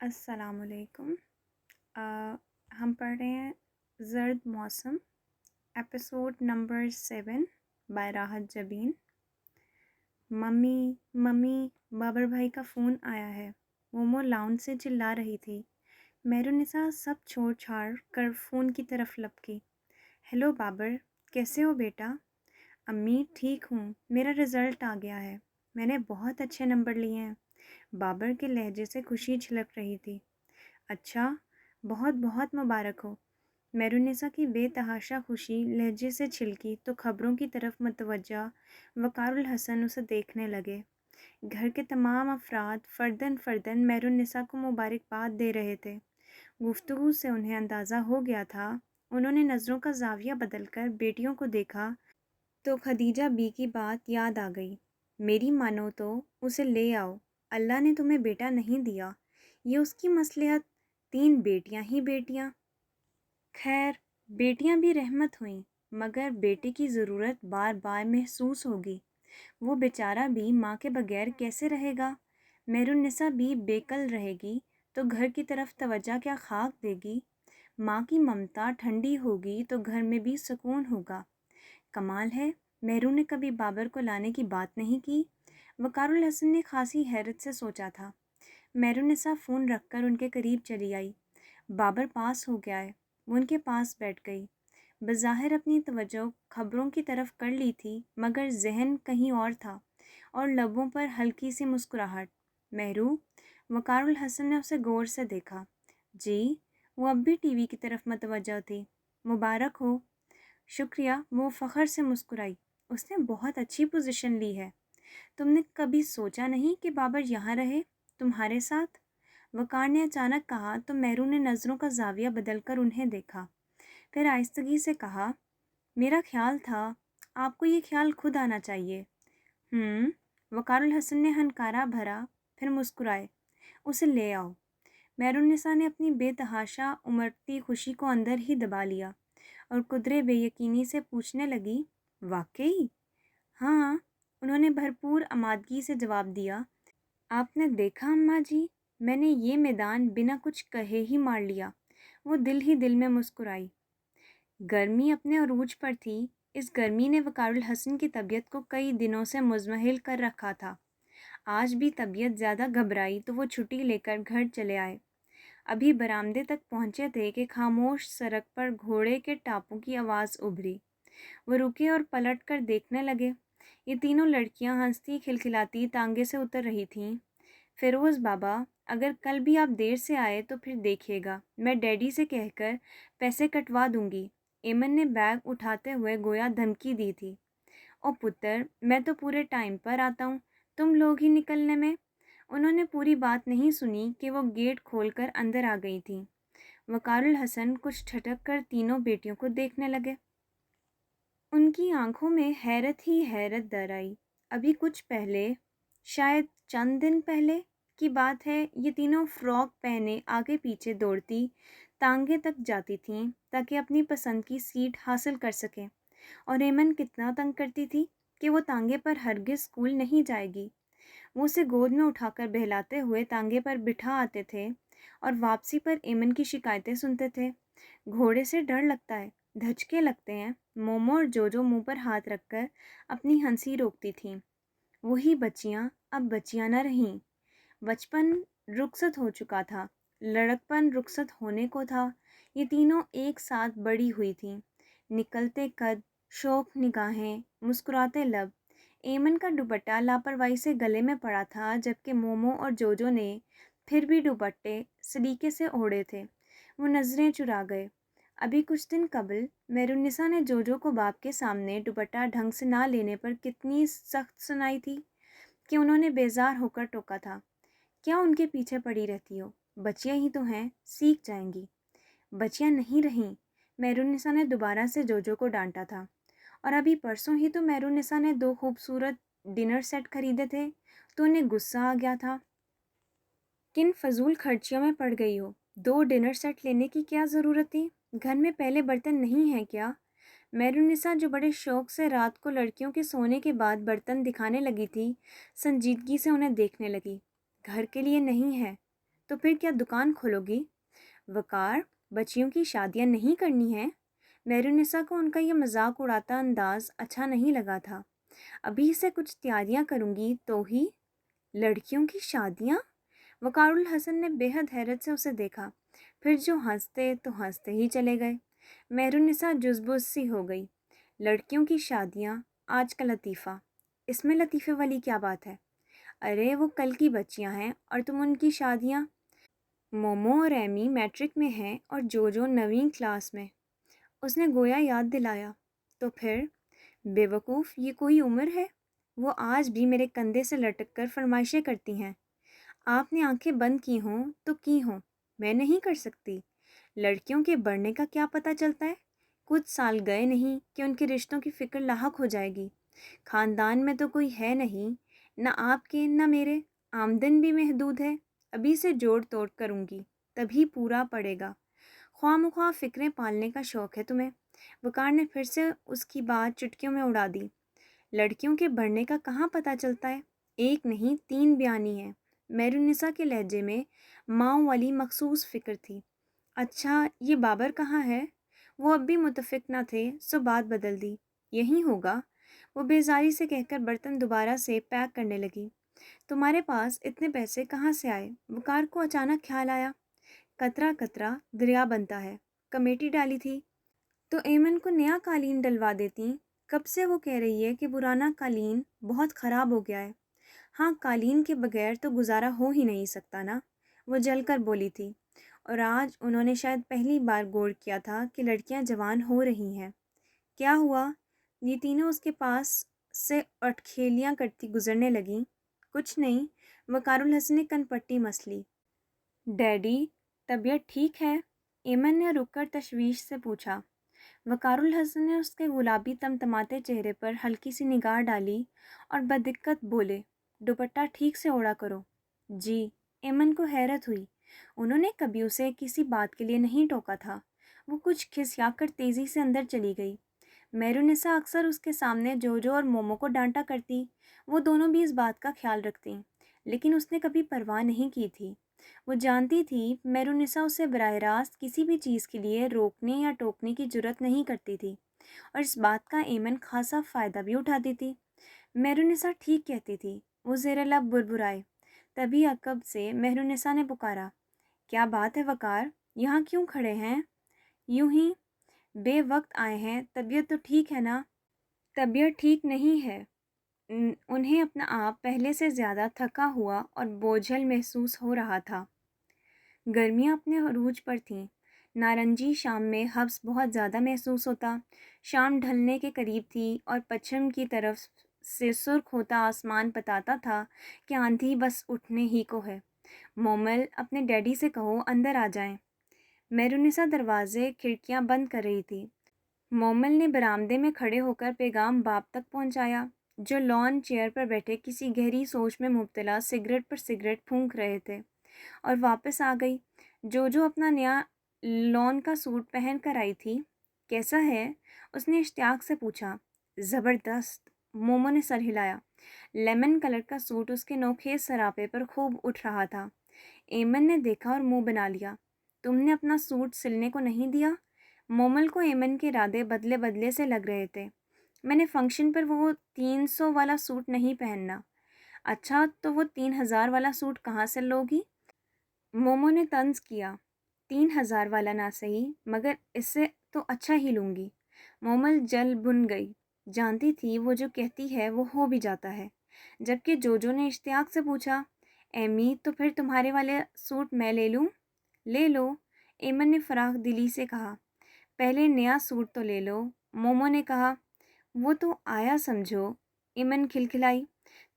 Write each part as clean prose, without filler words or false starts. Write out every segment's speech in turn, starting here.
السلام علیکم۔ آ، ہم پڑھ رہے ہیں زرد موسم، episode number 7 by Rahat Jabeen. Mummy mummy, Babar بھائی کا فون آیا ہے، مومو لاؤنج سے چلا رہی تھی۔ مہرالنساء سب چھوڑ چھاڑ کر فون کی طرف لپکی۔ ہیلو بابر، کیسے ہو بیٹا؟ امی ٹھیک ہوں، میرا رزلٹ آ گیا ہے، میں نے بہت اچھے نمبر لیے ہیں۔ بابر کے لہجے سے خوشی جھلک رہی تھی۔ اچھا، بہت بہت مبارک ہو۔ مہرالنساء کی بے تحاشا خوشی لہجے سے چھلکی تو خبروں کی طرف متوجہ وقار الحسن اسے دیکھنے لگے۔ گھر کے تمام افراد فرداً فرداً مہرالنساء کو مبارکباد دے رہے تھے۔ گفتگو سے انہیں اندازہ ہو گیا تھا۔ انہوں نے نظروں کا زاویہ بدل کر بیٹیوں کو دیکھا تو خدیجہ بی کی بات یاد آ گئی۔ میری مانو تو اسے لے آؤ، اللہ نے تمہیں بیٹا نہیں دیا، یہ اس کی مصلحت، 3 بیٹیاں ہی بیٹیاں۔ خیر، بیٹیاں بھی رحمت ہوئیں، مگر بیٹے کی ضرورت بار بار محسوس ہوگی۔ وہ بیچارہ بھی ماں کے بغیر کیسے رہے گا؟ مہرالنساء بھی بیکل رہے گی تو گھر کی طرف توجہ کیا خاک دے گی؟ ماں کی ممتا ٹھنڈی ہوگی تو گھر میں بھی سکون ہوگا۔ کمال ہے، مہرو نے کبھی بابر کو لانے کی بات نہیں کی۔ وقار الحسن نے خاصی حیرت سے سوچا تھا۔ مہرالنساء فون رکھ کر ان کے قریب چلی آئی۔ بابر پاس ہو گیا ہے، وہ ان کے پاس بیٹھ گئی۔ بظاہر اپنی توجہ خبروں کی طرف کر لی تھی، مگر ذہن کہیں اور تھا اور لبوں پر ہلکی سی مسکراہٹ۔ مہرو، وقار الحسن نے اسے غور سے دیکھا۔ جی، وہ اب بھی ٹی وی کی طرف متوجہ تھی۔ مبارک ہو۔ شکریہ، وہ فخر سے مسکرائی۔ اس نے بہت اچھی پوزیشن لی ہے۔ تم نے کبھی سوچا نہیں کہ بابر یہاں رہے، تمہارے ساتھ؟ وقار نے اچانک کہا تو مہرو نے نظروں کا زاویہ بدل کر انہیں دیکھا، پھر آہستگی سے کہا، میرا خیال تھا آپ کو یہ خیال خود آنا چاہیے۔ وقار الحسن نے ہنکارا بھرا، پھر مسکرائے۔ اسے لے آؤ۔ مہرالنساء نے اپنی بے تحاشا امڑتی خوشی کو اندر ہی دبا لیا اور قدرے بے یقینی سے پوچھنے لگی، واقعی؟ ہاں، انہوں نے بھرپور آمادگی سے جواب دیا۔ آپ نے دیکھا اماں جی، میں نے یہ میدان بنا کچھ کہے ہی مار لیا۔ وہ دل ہی دل میں مسکرائی۔ گرمی اپنے عروج پر تھی۔ اس گرمی نے وقار الحسن کی طبیعت کو کئی دنوں سے مزمحل کر رکھا تھا۔ آج بھی طبیعت زیادہ گھبرائی تو وہ چھٹی لے کر گھر چلے آئے۔ ابھی برآمدے تک پہنچے تھے کہ خاموش سڑک پر گھوڑے کے ٹاپوں کی آواز ابھری۔ وہ رکے اور پلٹ کر دیکھنے لگے۔ یہ تینوں لڑکیاں ہنستی کھلکھلاتی تانگے سے اتر رہی تھیں۔ فیروز بابا، اگر کل بھی آپ دیر سے آئے تو پھر دیکھیے گا، میں ڈیڈی سے کہہ کر پیسے کٹوا دوں گی، ایمن نے بیگ اٹھاتے ہوئے گویا دھمکی دی تھی۔ او پتر، میں تو پورے ٹائم پر آتا ہوں، تم لوگ ہی نکلنے میں۔ انہوں نے پوری بات نہیں سنی کہ وہ گیٹ کھول کر اندر آ گئی تھیں۔ وقار الحسن کچھ ٹھٹک کر تینوں بیٹیوں کو دیکھنے لگے۔ ان کی آنکھوں میں حیرت ہی حیرت در آئی۔ ابھی کچھ پہلے، شاید چند دن پہلے کی بات ہے، یہ تینوں فراک پہنے آگے پیچھے دوڑتی تانگے تک جاتی تھیں تاکہ اپنی پسند کی سیٹ حاصل کر سکیں، اور ایمن کتنا تنگ کرتی تھی کہ وہ تانگے پر ہرگز اسکول نہیں جائے گی۔ وہ اسے گود میں اٹھا کر بہلاتے ہوئے تانگے پر بٹھا آتے تھے اور واپسی پر ایمن کی شکایتیں سنتے تھے۔ گھوڑے سے ڈر لگتا ہے، دھچکے لگتے ہیں۔ مومو اور جوجو منہ پر ہاتھ رکھ کر اپنی ہنسی روکتی تھیں۔ وہی بچیاں اب بچیاں نہ رہیں۔ بچپن رخصت ہو چکا تھا، لڑکپن رخصت ہونے کو تھا۔ یہ تینوں ایک ساتھ بڑی ہوئی تھیں، نکلتے قد، شوخ نگاہیں، مسکراتے لب۔ ایمن کا دوپٹہ لاپرواہی سے گلے میں پڑا تھا، جبکہ مومو اور جوجو نے پھر بھی دوپٹے سلیقے سے اوڑھے تھے۔ وہ نظریں چرا گئے۔ ابھی کچھ دن قبل مہرالنساء نے جوجو کو باپ کے سامنے دوپٹہ ڈھنگ سے نہ لینے پر کتنی سخت سنائی تھی کہ انہوں نے بیزار ہو کر ٹوکا تھا، کیا ان کے پیچھے پڑی رہتی ہو، بچیاں ہی تو ہیں، سیکھ جائیں گی۔ بچیاں نہیں رہیں، مہرالنساء نے دوبارہ سے جوجو کو ڈانٹا تھا۔ اور ابھی پرسوں ہی تو مہرالنساء نے 2 خوبصورت ڈنر سیٹ خریدے تھے تو انہیں غصہ آ گیا تھا۔ کن فضول خرچیوں میں پڑ گئی ہو، 2 ڈنر سیٹ لینے کی کیا ضرورت تھی؟ گھر میں پہلے برتن نہیں ہیں کیا؟ مہرالنساء جو بڑے شوق سے رات کو لڑکیوں کے سونے کے بعد برتن دکھانے لگی تھی، سنجیدگی سے انہیں دیکھنے لگی۔ گھر کے لیے نہیں ہے تو پھر کیا دکان کھولو گی؟ وقار، بچیوں کی شادیاں نہیں کرنی ہیں؟ مہرالنساء کو ان کا یہ مذاق اڑاتا انداز اچھا نہیں لگا تھا۔ ابھی سے کچھ تیاریاں کروں گی تو ہی؟ لڑکیوں کی شادیاں؟ وقار الحسن نے بے حد حیرت سے اسے دیکھا، پھر جو ہنستے تو ہنستے ہی چلے گئے۔ مہرالنساء جزبز سی ہو گئی۔ لڑکیوں کی شادیاں آج کا لطیفہ، اس میں لطیفے والی کیا بات ہے؟ ارے وہ کل کی بچیاں ہیں اور تم ان کی شادیاں۔ مومو اور ایمی میٹرک میں ہیں اور جو 9ویں کلاس میں۔ اس نے گویا یاد دلایا۔ تو پھر بے وقوف، یہ کوئی عمر ہے؟ وہ آج بھی میرے کندھے سے لٹک کر فرمائشیں کرتی ہیں۔ آپ نے آنکھیں بند کی ہوں تو کی ہوں، میں نہیں کر سکتی۔ لڑکیوں کے بڑھنے کا کیا پتہ چلتا ہے؟ کچھ سال گئے نہیں کہ ان کے رشتوں کی فکر لاحق ہو جائے گی۔ خاندان میں تو کوئی ہے نہیں، نہ آپ کے نہ میرے، آمدن بھی محدود ہے۔ ابھی سے جوڑ توڑ کروں گی تبھی پورا پڑے گا۔ خواہ مخواہ فکریں پالنے کا شوق ہے تمہیں۔ وقار نے پھر سے اس کی بات چٹکیوں میں اڑا دی۔ لڑکیوں کے بڑھنے کا کہاں پتہ چلتا ہے؟ ایک نہیں 3 بیانی ہیں۔ مہرالنساء کے لہجے میں ماؤں والی مخصوص فکر تھی۔ اچھا، یہ بابر کہاں ہے؟ وہ اب بھی متفق نہ تھے سو بات بدل دی۔ یہیں ہوگا، وہ بیزاری سے کہہ کر برتن دوبارہ سے پیک کرنے لگی۔ تمہارے پاس اتنے پیسے کہاں سے آئے؟ وقار کو اچانک خیال آیا۔ قطرہ قطرہ دریا بنتا ہے، کمیٹی ڈالی تھی تو ایمن کو نیا قالین ڈلوا دیتی۔ کب سے وہ کہہ رہی ہے کہ پرانا قالین بہت خراب ہو گیا ہے۔ ہاں، قالین کے بغیر تو گزارا ہو ہی نہیں سکتا نا، وہ جل کر بولی تھی۔ اور آج انہوں نے شاید پہلی بار غور کیا تھا کہ لڑکیاں جوان ہو رہی ہیں۔ کیا ہوا؟ یہ تینوں اس کے پاس سے اٹکھیلیاں کرتی گزرنے لگیں۔ کچھ نہیں، وقار الحسن نے کن پٹی مس لی۔ ڈیڈی، طبیعت ٹھیک ہے؟ ایمن نے رک کر تشویش سے پوچھا۔ وقار الحسن نے اس کے گلابی تمتماتے چہرے پر ہلکی سی نگاہ ڈالی اور بدقت بولے، دوپٹہ ٹھیک سے اوڑھا کرو۔ جی۔ ایمن کو حیرت ہوئی، انہوں نے کبھی اسے کسی بات کے لیے نہیں ٹوکا تھا۔ وہ کچھ کھسیا کر تیزی سے اندر چلی گئی۔ مہرالنساء اکثر اس کے سامنے جو اور مومو کو ڈانٹا کرتی، وہ دونوں بھی اس بات کا خیال رکھتی، لیکن اس نے کبھی پرواہ نہیں کی تھی۔ وہ جانتی تھی مہرالنساء اسے براہ راست کسی بھی چیز کے لیے روکنے یا ٹوکنے کی جرات نہیں کرتی تھی، اور اس بات کا ایمن خاصا فائدہ بھی اٹھاتی تھی۔ مہرالنساء ٹھیک کہتی تھی، وہ زیر لب بربرائے۔ تبھی عقب سے مہرالنساء نے پکارا، کیا بات ہے وقار، یہاں کیوں کھڑے ہیں؟ یوں ہی بے وقت آئے ہیں، طبیعت تو ٹھیک ہے نا؟ طبیعت ٹھیک نہیں ہے۔ انہیں اپنا آپ پہلے سے زیادہ تھکا ہوا اور بوجھل محسوس ہو رہا تھا۔ گرمیاں اپنے عروج پر تھیں۔ نارنجی شام میں حبس بہت زیادہ محسوس ہوتا۔ شام ڈھلنے کے قریب تھی اور پچھم کی طرف سے سرخ ہوتا آسمان بتاتا تھا کہ آندھی بس اٹھنے ہی کو ہے۔ مومل، اپنے ڈیڈی سے کہو اندر آ جائیں۔ مہرالنساء دروازے کھڑکیاں بند کر رہی تھی۔ مومل نے برآمدے میں کھڑے ہو کر پیغام باپ تک پہنچایا، جو لان چیئر پر بیٹھے کسی گہری سوچ میں مبتلا سگریٹ پر سگریٹ پھونک رہے تھے، اور واپس آ گئی۔ جو اپنا نیا لان کا سوٹ پہن کر آئی تھی۔ کیسا ہے؟ اس نے اشتیاق سے پوچھا۔ زبردست، مومو نے سر ہلایا۔ لیمن کلر کا سوٹ اس کے نوخیز سراپے پر خوب اٹھ رہا تھا۔ ایمن نے دیکھا اور منہ بنا لیا۔ تم نے اپنا سوٹ سلنے کو نہیں دیا؟ مومل کو ایمن کے ارادے بدلے بدلے سے لگ رہے تھے۔ میں نے فنکشن پر وہ 300 والا سوٹ نہیں پہننا۔ اچھا، تو وہ 3000 والا سوٹ کہاں سے لوگی؟ مومو نے طنز کیا۔ 3000 والا نہ صحیح، مگر اس سے تو اچھا ہی لوں گی۔ مومل جل بن گئی۔ جانتی تھی وہ جو کہتی ہے وہ ہو بھی جاتا ہے۔ جبکہ جو نے اشتیاق سے پوچھا، ایمی، تو پھر تمہارے والے سوٹ میں لے لوں؟ لے لو، ایمن نے فراخ دلی سے کہا۔ پہلے نیا سوٹ تو لے لو، مومو نے کہا۔ وہ تو آیا سمجھو، ایمن کھلکھلائی۔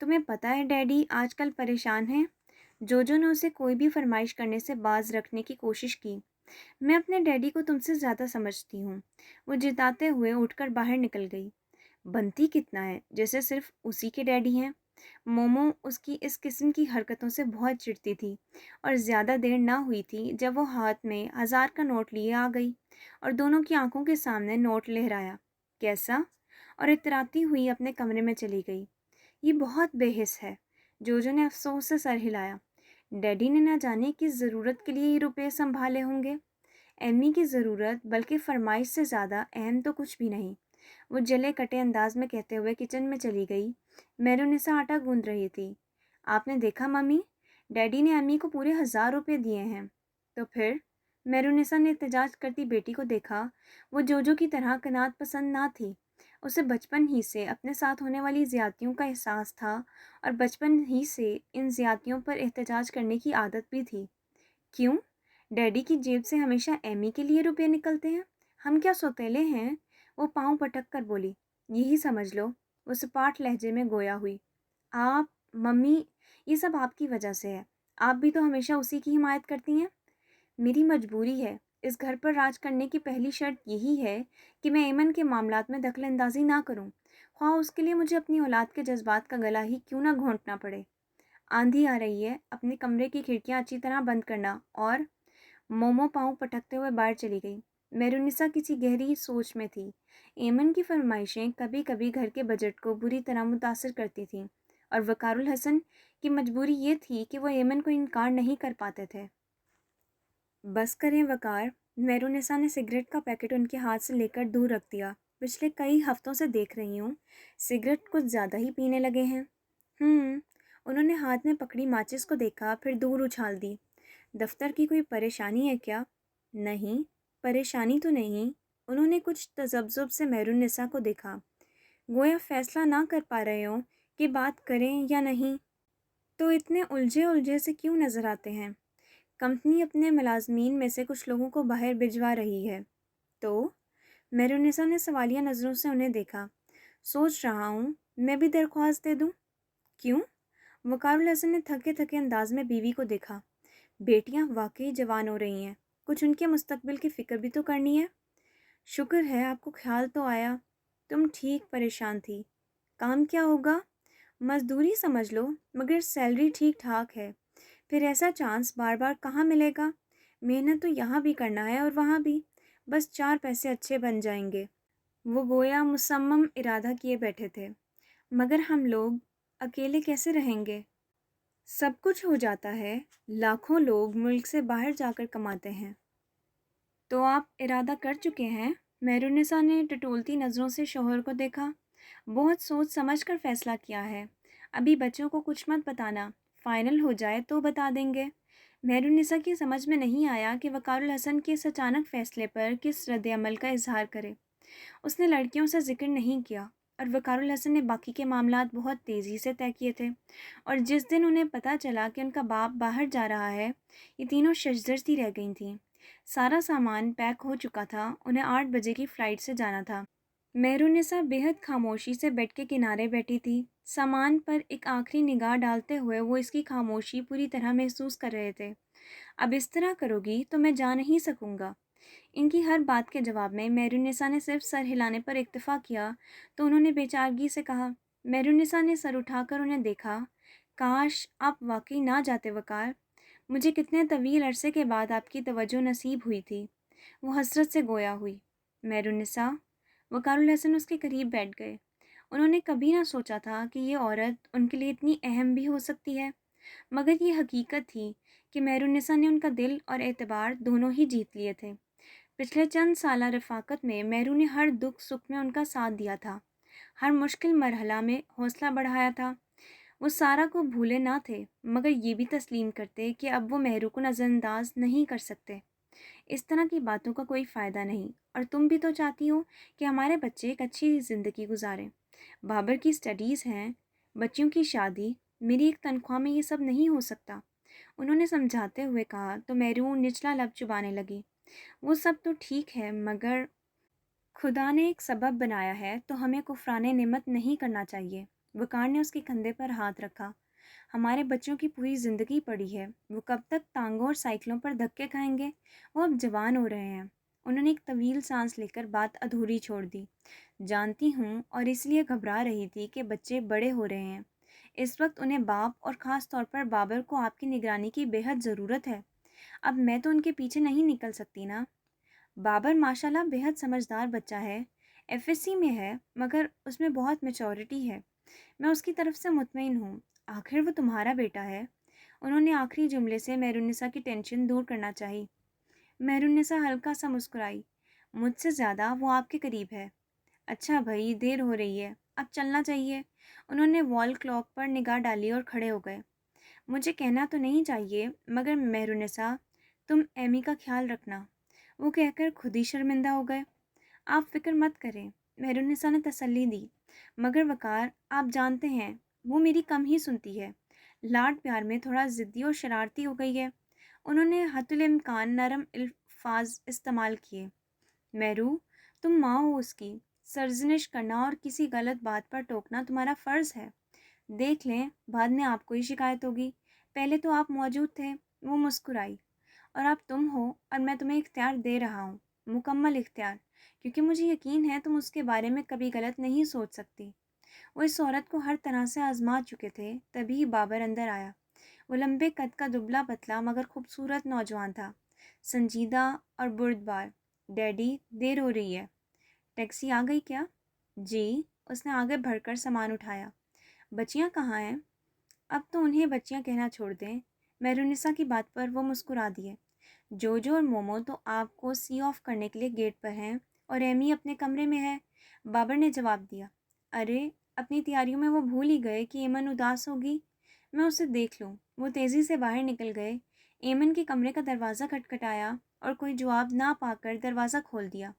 تمہیں پتہ ہے ڈیڈی آج کل پریشان ہیں؟ جو نے اسے کوئی بھی فرمائش کرنے سے باز رکھنے کی کوشش کی۔ میں اپنے ڈیڈی کو تم سے زیادہ سمجھتی ہوں۔ وہ جتاتے ہوئے اٹھ کر باہر نکل گئی۔ بنتی کتنا ہے جیسے صرف اسی کے ڈیڈی ہیں۔ مومو اس کی اس قسم کی حرکتوں سے بہت چڑھتی تھی، اور زیادہ دیر نہ ہوئی تھی جب وہ ہاتھ میں 1000 کا نوٹ لیے آ گئی اور دونوں کی آنکھوں کے سامنے نوٹ لہرایا۔ کیسا؟ اور اتراتی ہوئی اپنے کمرے میں چلی گئی۔ یہ بہت بے حس ہے، جو نے افسوس سے سر ہلایا۔ ڈیڈی نے نہ جانے کس ضرورت کے لیے یہ روپے سنبھالے ہوں گے۔ امی کی ضرورت بلکہ فرمائش سے زیادہ اہم تو کچھ بھی نہیں، وہ جلے کٹے انداز میں کہتے ہوئے کچن میں چلی گئی۔ میرونسا آٹا گوندھ رہی تھی۔ آپ نے دیکھا ممی، ڈیڈی نے امی کو پورے 1000 روپے دیے ہیں۔ تو پھر؟ میرونسا نے احتجاج کرتی بیٹی کو دیکھا۔ وہ جوجو کی طرح قناعت پسند نہ تھی۔ اسے بچپن ہی سے اپنے ساتھ ہونے والی زیادتیوں کا احساس تھا اور بچپن ہی سے ان زیادتیوں پر احتجاج کرنے کی عادت بھی تھی۔ کیوں؟ ڈیڈی کی جیب سے ہمیشہ ایمی کے لیے روپے نکلتے ہیں؟ ہم کیا سوتیلے ہیں؟ وہ پاؤں پٹک کر بولی۔ یہی سمجھ لو، وہ سپاٹ لہجے میں گویا ہوئی۔ آپ ممی، یہ سب آپ کی وجہ سے ہے۔ آپ بھی تو ہمیشہ اسی کی حمایت کرتی ہیں۔ میری مجبوری ہے۔ اس گھر پر راج کرنے کی پہلی شرط یہی ہے کہ میں ایمن کے معاملات میں دخل اندازی نہ کروں، خواہ اس کے لیے مجھے اپنی اولاد کے جذبات کا گلا ہی کیوں نہ گھونٹنا پڑے۔ آندھی آ رہی ہے، اپنے کمرے کی کھڑکیاں اچھی طرح بند کرنا۔ اور مومو پاؤں پٹکتے ہوئے باہر چلی گئی۔ میرونسا کسی گہری سوچ میں تھی۔ ایمن کی فرمائشیں کبھی کبھی گھر کے بجٹ کو بری طرح متاثر کرتی تھیں، اور وقار الحسن کی مجبوری یہ تھی کہ وہ ایمن کو انکار نہیں کر پاتے تھے۔ بس کریں وقار، میرونسا نے سگریٹ کا پیکٹ ان کے ہاتھ سے لے کر دور رکھ دیا۔ پچھلے کئی ہفتوں سے دیکھ رہی ہوں، سگریٹ کچھ زیادہ ہی پینے لگے ہیں۔ انہوں نے ہاتھ میں پکڑی ماچس کو دیکھا، پھر دور اچھال دی۔ دفتر کی کوئی پریشانی ہے کیا؟ نہیں، پریشانی تو نہیں۔ انہوں نے کچھ تذبذب سے میرونسا کو دیکھا، گویا فیصلہ نہ کر پا رہے ہوں کہ بات کریں یا نہیں۔ تو اتنے الجھے سے کیوں نظر آتے ہیں؟ کمپنی اپنے ملازمین میں سے کچھ لوگوں کو باہر بھجوا رہی ہے۔ تو میرونسا نے سوالیہ نظروں سے انہیں دیکھا۔ سوچ رہا ہوں میں بھی درخواست دے دوں۔ کیوں؟ وقار الحسن نے تھکے تھکے انداز میں بیوی کو دیکھا۔ بیٹیاں واقعی جوان ہو رہی ہیں، کچھ ان کے مستقبل کی فکر بھی تو کرنی ہے۔ شکر ہے آپ کو خیال تو آیا۔ تم ٹھیک پریشان تھی۔ کام کیا ہوگا؟ مزدوری سمجھ لو، مگر سیلری ٹھیک ٹھاک ہے۔ پھر ایسا چانس بار بار کہاں ملے گا؟ محنت تو یہاں بھی کرنا ہے اور وہاں بھی، بس 4 پیسے اچھے بن جائیں گے۔ وہ گویا مصمم ارادہ کیے بیٹھے تھے۔ مگر ہم لوگ اکیلے کیسے رہیں گے؟ سب کچھ ہو جاتا ہے، لاکھوں لوگ ملک سے باہر جا کر کماتے ہیں۔ تو آپ ارادہ کر چکے ہیں؟ میرونسا نے ٹٹولتی نظروں سے شوہر کو دیکھا۔ بہت سوچ سمجھ کر فیصلہ کیا ہے۔ ابھی بچوں کو کچھ مت بتانا، فائنل ہو جائے تو بتا دیں گے۔ میرونسا کی سمجھ میں نہیں آیا کہ وقار الحسن کے اس اچانک فیصلے پر کس رد عمل کا اظہار کرے۔ اس نے لڑکیوں سے ذکر نہیں کیا، اور وقار الحسن نے باقی کے معاملات بہت تیزی سے طے کیے تھے، اور جس دن انہیں پتہ چلا کہ ان کا باپ باہر جا رہا ہے، یہ تینوں ششدر سی رہ گئی تھیں۔ سارا سامان پیک ہو چکا تھا، انہیں 8 بجے کی فلائٹ سے جانا تھا۔ میرونسا بے حد خاموشی سے بیڈ کے کنارے بیٹھی تھی، سامان پر ایک آخری نگاہ ڈالتے ہوئے وہ اس کی خاموشی پوری طرح محسوس کر رہے تھے۔ اب اس طرح کرو گی تو میں جا نہیں سکوں گا۔ ان کی ہر بات کے جواب میں میرونسا نے صرف سر ہلانے پر اکتفا کیا تو انہوں نے بے چارگی سے کہا۔ میرونسا نے سر اٹھا کر انہیں دیکھا۔ کاش آپ واقعی نہ جاتے وقار، مجھے کتنے طویل عرصے کے بعد آپ کی توجہ نصیب ہوئی تھی۔ وہ حسرت سے گویا ہوئی۔ میرونسا، وقار الحسن اس کے قریب بیٹھ گئے۔ انہوں نے کبھی نہ سوچا تھا کہ یہ عورت ان کے لیے اتنی اہم بھی ہو سکتی ہے، مگر یہ حقیقت تھی کہ میرونسا نے ان کا دل اور اعتبار دونوں ہی جیت لیے تھے۔ پچھلے چند سالہ رفاقت میں میرو نے ہر دکھ سکھ میں ان کا ساتھ دیا تھا، ہر مشکل مرحلہ میں حوصلہ بڑھایا تھا۔ وہ سارا کو بھولے نہ تھے، مگر یہ بھی تسلیم کرتے کہ اب وہ میرو کو نظر انداز نہیں کر سکتے۔ اس طرح کی باتوں کا کوئی فائدہ نہیں، اور تم بھی تو چاہتی ہو کہ ہمارے بچے ایک اچھی زندگی گزاریں۔ بابر کی سٹڈیز ہیں، بچیوں کی شادی، میری ایک تنخواہ میں یہ سب نہیں ہو سکتا۔ انہوں نے سمجھاتے ہوئے کہا تو میرو نچلا لب چبانے لگی۔ وہ سب تو ٹھیک ہے، مگر خدا نے ایک سبب بنایا ہے تو ہمیں کفران نعمت نہیں کرنا چاہیے۔ وقار نے اس کے کندھے پر ہاتھ رکھا۔ ہمارے بچوں کی پوری زندگی پڑی ہے، وہ کب تک ٹانگوں اور سائیکلوں پر دھکے کھائیں گے؟ وہ اب جوان ہو رہے ہیں۔ انہوں نے ایک طویل سانس لے کر بات ادھوری چھوڑ دی۔ جانتی ہوں، اور اس لیے گھبرا رہی تھی کہ بچے بڑے ہو رہے ہیں۔ اس وقت انہیں باپ اور خاص طور پر بابر کو آپ کی نگرانی کی بے حد ضرورت ہے۔ اب میں تو ان کے پیچھے نہیں نکل سکتی نا۔ بابر ماشاءاللہ بے حد سمجھدار بچہ ہے، FSC میں ہے، مگر اس میں بہت میچورٹی ہے۔ میں اس کی طرف سے مطمئن ہوں۔ آخر وہ تمہارا بیٹا ہے۔ انہوں نے آخری جملے سے مہرالنساء کی ٹینشن دور کرنا چاہی۔ مہرالنساء ہلکا سا مسکرائی۔ مجھ سے زیادہ وہ آپ کے قریب ہے۔ اچھا بھائی، دیر ہو رہی ہے، اب چلنا چاہیے۔ انہوں نے وال کلاک پر نگاہ ڈالی اور کھڑے ہو گئے۔ مجھے کہنا تو نہیں چاہیے مگر مہرالنساء، تم ایمی کا خیال رکھنا۔ وہ کہہ کر خود ہی شرمندہ ہو گئے۔ آپ فکر مت کریں، مہرالنساء نے تسلی دی۔ مگر وقار، آپ جانتے ہیں وہ میری کم ہی سنتی ہے، لاڈ پیار میں تھوڑا ضدی اور شرارتی ہو گئی ہے۔ انہوں نے حتی الامکان نرم الفاظ استعمال کیے۔ مہرو، تم ماں ہو اس کی، سرزنش کرنا اور کسی غلط بات پر ٹوکنا تمہارا فرض ہے۔ دیکھ لیں بعد میں آپ کو ہی شکایت ہوگی، پہلے تو آپ موجود تھے۔ وہ مسکرائی۔ اور اب تم ہو اور میں تمہیں اختیار دے رہا ہوں، مکمل اختیار، کیونکہ مجھے یقین ہے تم اس کے بارے میں کبھی غلط نہیں سوچ سکتی۔ وہ اس عورت کو ہر طرح سے آزما چکے تھے، تبھی بابر اندر آیا۔ وہ لمبے قد کا دبلا پتلا مگر خوبصورت نوجوان تھا، سنجیدہ اور بردبار۔ ڈیڈی، دیر ہو رہی ہے۔ ٹیکسی آ گئی کیا؟ جی۔ اس نے آگے بڑھ کر سامان اٹھایا۔ بچیاں کہاں ہیں؟ اب تو انہیں بچیاں کہنا چھوڑ دیں۔ مہرالنساء کی بات پر وہ مسکرا دیے۔ جوجو اور مومو تو آپ کو سی آف کرنے کے لیے گیٹ پر ہیں اور ایمی اپنے کمرے میں ہے، بابر نے جواب دیا۔ ارے، اپنی تیاریوں میں وہ بھول ہی گئے کہ ایمن اداس ہوگی۔ میں اسے دیکھ لوں۔ وہ تیزی سے باہر نکل گئے۔ ایمن کے کمرے کا دروازہ کھٹکھٹایا اور کوئی جواب نہ پا کر دروازہ کھول دیا۔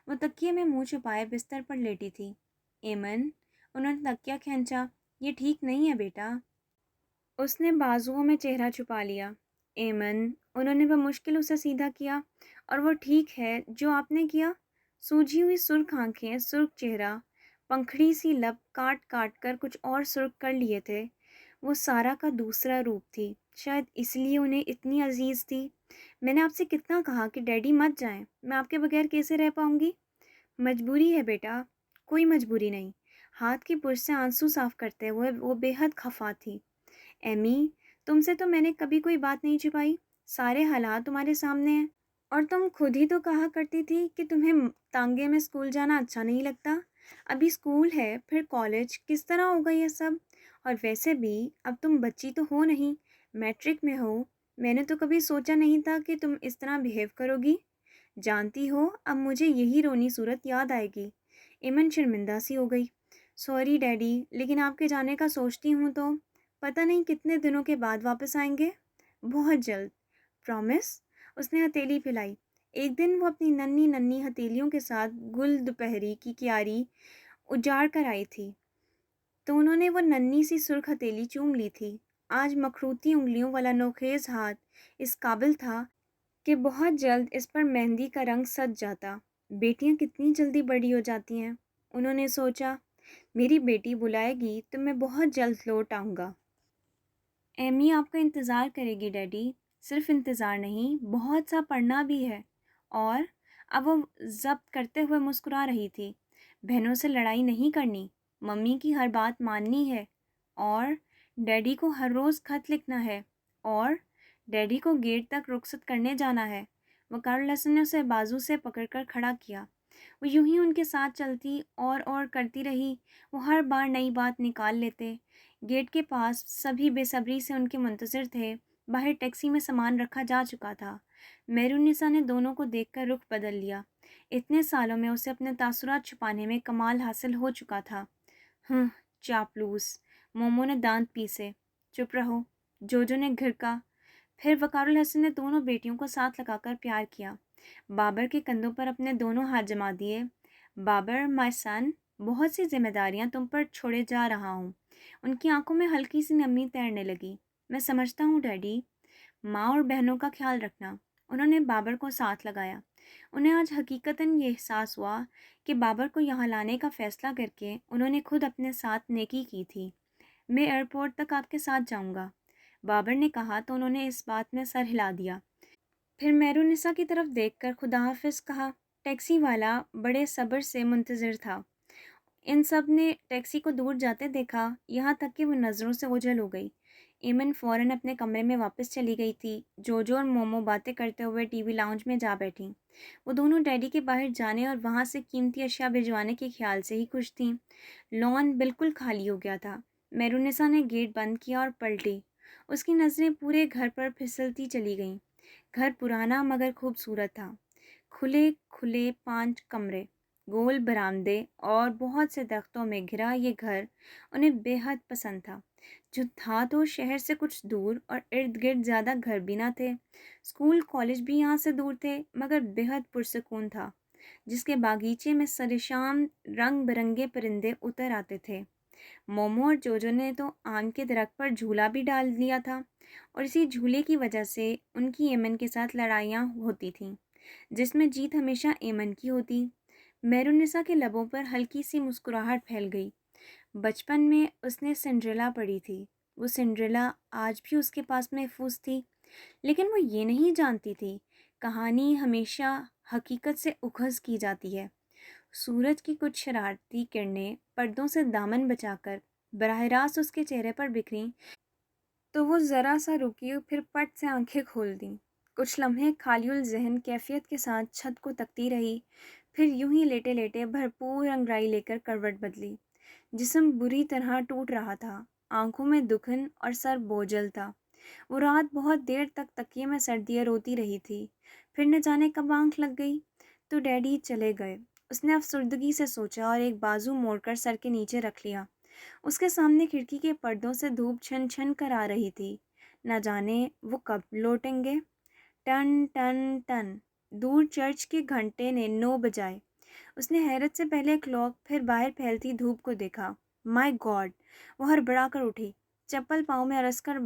وہ تکیے میں منہ چھپائے بستر پر لیٹی تھی۔ ایمن، انہوں نے تکیہ کھینچا۔ یہ ٹھیک نہیں ہے بیٹا۔ اس نے بازوؤں میں چہرہ چھپا لیا۔ ایمن، انہوں نے بمشکل اسے سیدھا کیا۔ اور وہ ٹھیک ہے جو آپ نے کیا؟ سوجھی ہوئی سرخ آنکھیں، سرخ چہرہ، پنکھڑی سی لب کاٹ کاٹ کر کچھ اور سرخ کر لیے تھے۔ وہ سارا کا دوسرا روپ تھی، شاید اس لیے انہیں اتنی عزیز تھی۔ میں نے آپ سے کتنا کہا کہ ڈیڈی مت جائیں، میں آپ کے بغیر کیسے رہ پاؤں گی؟ مجبوری ہے بیٹا۔ کوئی مجبوری نہیں۔ ہاتھ کی پرش سے آنسو صاف کرتے ہوئے وہ بے حد خفا تھی۔ ایمی، تم سے تو میں نے کبھی کوئی بات نہیں چھپائی، سارے حالات تمہارے سامنے ہیں، اور تم خود ہی تو کہا کرتی تھی کہ تمہیں تانگے میں اسکول جانا اچھا نہیں لگتا۔ ابھی اسکول ہے، پھر کالج، کس طرح ہوگا یہ سب؟ اور ویسے بھی اب تم بچی تو ہو نہیں، میٹرک میں ہو۔ میں نے تو کبھی سوچا نہیں تھا کہ تم اس طرح بیہیو کرو گی۔ جانتی ہو، اب مجھے یہی رونی صورت یاد آئے گی۔ ایمن شرمندہ سی ہو گئی۔ سوری ڈیڈی، لیکن آپ کے جانے کا سوچتی ہوں تو پتہ نہیں کتنے دنوں کے بعد واپس آئیں گے۔ بہت جلد، پرومس؟ اس نے ہتھیلی پھیلائی۔ ایک دن وہ اپنی ننھی ننھی ہتھیلیوں کے ساتھ گل دوپہری کی کیاری اجاڑ کر آئی تھی تو انہوں نے وہ ننھی سی سرخ ہتھیلی چوم لی تھی۔ آج مخروطی انگلیوں والا نوخیز ہاتھ اس قابل تھا کہ بہت جلد اس پر مہندی کا رنگ سج جاتا۔ بیٹیاں کتنی جلدی بڑی ہو جاتی ہیں، انہوں نے سوچا۔ میری بیٹی بلائے گی تو میں بہت جلد لوٹ آؤں گا۔ ایمی آپ کا انتظار کرے گی ڈیڈی۔ صرف انتظار نہیں، بہت سا پڑھنا بھی ہے۔ اور اب وہ ضبط کرتے ہوئے مسکرا رہی تھی۔ بہنوں سے لڑائی نہیں کرنی، ممی کی ہر بات ماننی ہے، اور ڈیڈی کو ہر روز خط لکھنا ہے، اور ڈیڈی کو گیٹ تک رخصت کرنے جانا ہے۔ وقار الحسن نے اسے بازو سے پکڑ کر کھڑا کیا۔ وہ یوں ہی ان کے ساتھ چلتی اور کرتی رہی۔ وہ ہر بار نئی بات نکال لیتے۔ گیٹ کے پاس سبھی بے صبری سے ان کے منتظر تھے۔ باہر ٹیکسی میں سامان رکھا جا چکا تھا۔ مہرالنساء نے دونوں کو دیکھ کر رخ بدل لیا۔ اتنے سالوں میں اسے اپنے تاثرات چھپانے میں کمال حاصل ہو چکا تھا۔ چاپلوس، مومو نے دانت پیسے۔ چپ رہو، جوجو نے گھرکا۔ پھر وقار الحسن نے دونوں بیٹیوں کو ساتھ لگا کر پیار کیا۔ بابر کے کندھوں پر اپنے دونوں ہاتھ جما دیے۔ بابر، مائی سن، بہت سی ذمہ داریاں تم پر چھوڑے جا رہا ہوں۔ ان کی آنکھوں میں ہلکی سی نمی تیرنے لگی۔ میں سمجھتا ہوں ڈیڈی۔ ماں اور بہنوں کا خیال رکھنا۔ انہوں نے بابر کو ساتھ لگایا۔ انہیں آج حقیقتاً یہ احساس ہوا کہ بابر کو یہاں لانے کا فیصلہ کر کے انہوں نے خود اپنے ساتھ نیکی کی تھی۔ میں ایئرپورٹ تک آپ کے ساتھ جاؤں گا، بابر نے کہا تو انہوں نے اس بات میں سر ہلا دیا۔ پھر مہرالنساء کی طرف دیکھ کر خدا حافظ کہا۔ ٹیکسی والا بڑے صبر سے منتظر تھا۔ ان سب نے ٹیکسی کو دور جاتے دیکھا، یہاں تک کہ وہ نظروں سے اوجھل ہو گئی۔ ایمن فوراً اپنے کمرے میں واپس چلی گئی تھی۔ جوجو اور مومو باتیں کرتے ہوئے ٹی وی لاؤنج میں جا بیٹھیں۔ وہ دونوں ڈیڈی کے باہر جانے اور وہاں سے قیمتی اشیاء بھجوانے کے خیال سے ہی خوش تھیں۔ لان بالکل خالی ہو گیا تھا۔ مہرالنساء نے گیٹ بند کیا اور پلٹی۔ اس کی نظریں پورے گھر پر پھسلتی چلی گئیں۔ گھر پرانا مگر خوبصورت تھا۔ کھلے کھلے 5 کمرے، گول برآمدے اور بہت سے درختوں میں گھرا یہ گھر انہیں بے حد پسند تھا۔ جو تھا تو شہر سے کچھ دور، اور ارد گرد زیادہ گھر بھی نہ تھے۔ اسکول کالج بھی یہاں سے دور تھے، مگر بے حد پرسکون تھا، جس کے باغیچے میں سر شام رنگ برنگے پرندے اتر آتے تھے۔ مومو اور جوجو نے تو آم کے درخت پر جھولا بھی ڈال لیا تھا، اور اسی جھولے کی وجہ سے ان کی ایمن کے ساتھ لڑائیاں ہوتی تھیں، جس میں جیت ہمیشہ ایمن کی ہوتی۔ مہرالنساء کے لبوں پر ہلکی سی مسکراہٹ پھیل گئی۔ بچپن میں اس نے سنڈریلا پڑھی تھی۔ وہ سنڈریلا آج بھی اس کے پاس محفوظ تھی، لیکن وہ یہ نہیں جانتی تھی کہانی ہمیشہ حقیقت سے اخذ کی جاتی ہے۔ سورج کی کچھ شرارتی کرنیں پردوں سے دامن بچا کر براہ راست اس کے چہرے پر بکھریں تو وہ ذرا سا رکی، پھر پٹ سے آنکھیں کھول دیں۔ کچھ لمحے خالی الذہن کیفیت کے ساتھ چھت کو تکتی رہی، پھر یوں ہی لیٹے لیٹے بھرپور انگڑائی لے کر کروٹ بدلی۔ جسم بری طرح ٹوٹ رہا تھا، آنکھوں میں دکھن اور سر بوجھل تھا۔ وہ رات بہت دیر تک تکیے میں سر دیے روتی رہی تھی، پھر نہ جانے کب آنکھ لگ گئی تو ڈیڈی چلے گئے۔ اس نے افسردگی سے سوچا اور ایک بازو موڑ کر سر کے نیچے رکھ لیا۔ اس کے سامنے کھڑکی کے پردوں سے دھوپ چھن چھن کر آ رہی تھی۔ نہ جانے وہ کب لوٹیں گے۔ ٹن ٹن ٹن، دور چرچ کے گھنٹے نے 9 بجائے۔ اس نے حیرت سے پہلے کلاک، پھر باہر پھیلتی دھوپ کو دیکھا۔ مائی گاڈ! وہ ہڑبڑا کر اٹھی، چپل پاؤں میں ارس کر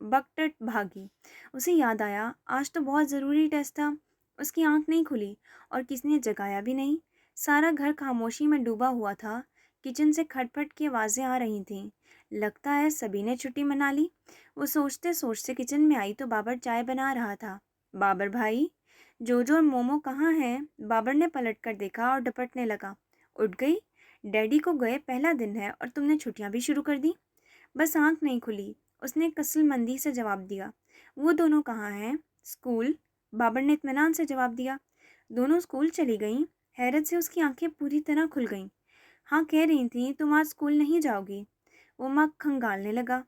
بکٹٹ بھاگی۔ اسے یاد آیا آج تو بہت ضروری ٹیسٹ تھا۔ اس کی آنکھ نہیں کھلی اور کسی نے جگایا بھی نہیں۔ سارا گھر خاموشی میں ڈوبا ہوا تھا۔ کچن سے کھٹ پٹ کی آوازیں آ رہی تھیں۔ لگتا ہے سبھی نے چھٹی منا لی۔ وہ سوچتے سوچتے کچن میں آئی تو بابر چائے بنا رہا تھا۔ بابر بھائی، جوجو اور مومو کہاں ہیں؟ بابر نے پلٹ کر دیکھا اور ڈپٹنے لگا۔ اٹھ گئی؟ ڈیڈی کو گئے پہلا دن ہے اور تم نے چھٹیاں بھی شروع کر دی؟ بس آنکھ نہیں کھلی، اس نے کسل مندی سے جواب دیا۔ وہ دونوں کہاں ہیں؟ اسکول، بابر نے اطمینان سے جواب دیا۔ دونوں اسکول چلی گئیں؟ حیرت سے اس کی آنکھیں پوری طرح کھل گئیں۔ ہاں، کہہ رہی تھیں تم آج اسکول نہیں جاؤ گی۔ وہ مگ کھنگالنے لگا۔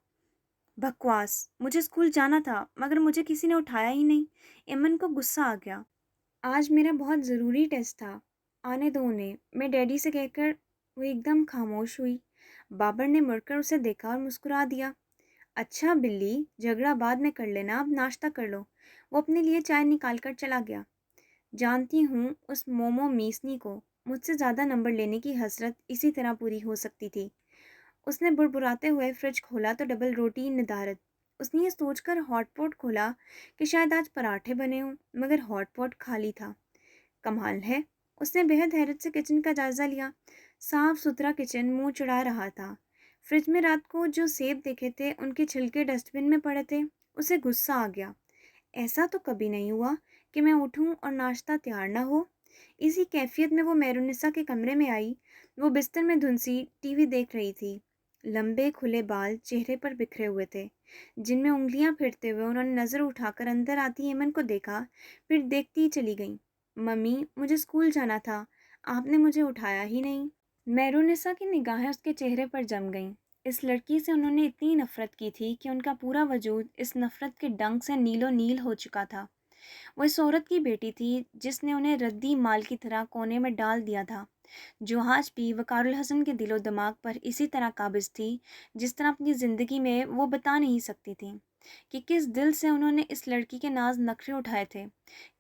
بکواس! مجھے اسکول جانا تھا مگر مجھے کسی نے اٹھایا ہی نہیں۔ ایمن کو غصہ آ گیا۔ آج میرا بہت ضروری ٹیسٹ تھا، آنے دو انہیں، میں ڈیڈی سے کہہ کر۔ وہ ایک دم خاموش ہوئی۔ بابر نے مڑ کر اسے دیکھا اور مسکرا دیا۔ اچھا بلی، جھگڑا بعد میں کر لینا، اب ناشتہ کر لو۔ وہ اپنے لیے چائے نکال کر چلا گیا۔ جانتی ہوں اس مومو میسنی کو مجھ سے زیادہ نمبر لینے کی حسرت اسی طرح پوری ہو سکتی تھی۔ اس نے بڑبڑاتے ہوئے فریج کھولا تو ڈبل روٹی ندارت۔ اس نے یہ سوچ کر ہاٹ پاٹ کھولا کہ شاید آج پراٹھے بنے ہوں، مگر ہاٹ پاٹ خالی تھا۔ کمال ہے۔ اس نے بے حد حیرت سے کچن کا جائزہ لیا۔ صاف ستھرا کچن منہ چڑھا رہا تھا۔ فریج میں رات کو جو سیب دیکھے تھے ان کے چھلکے ڈسٹ بن میں پڑے تھے۔ اسے غصہ آ گیا۔ ایسا تو کبھی نہیں ہوا کہ میں اٹھوں اور ناشتہ تیار نہ ہو۔ اسی کیفیت میں وہ مہرالنساء کے کمرے میں آئی۔ وہ بستر میں دھنسی ٹی وی دیکھ رہی تھی۔ لمبے کھلے بال چہرے پر بکھرے ہوئے تھے، جن میں انگلیاں پھرتے ہوئے انہوں نے نظر اٹھا کر اندر آتی ایمن کو دیکھا، پھر دیکھتی ہی چلی گئیں۔ ممی، مجھے اسکول جانا تھا، آپ نے مجھے اٹھایا ہی نہیں۔ مہرالنساء کی نگاہیں اس کے چہرے پر جم گئیں۔ اس لڑکی سے انہوں نے اتنی نفرت کی تھی کہ ان کا پورا وجود اس نفرت کے ڈنک سے نیل و نیل ہو چکا تھا۔ وہ اس عورت کی بیٹی تھی جس نے انہیں ردی مال کی طرح کونے میں ڈال دیا تھا، جو آج بھی وقار الحسن کے دل و دماغ پر اسی طرح قابض تھی جس طرح اپنی زندگی میں وہ بتا نہیں سکتی تھیں کہ کس دل سے انہوں نے اس لڑکی کے ناز نخرے اٹھائے تھے،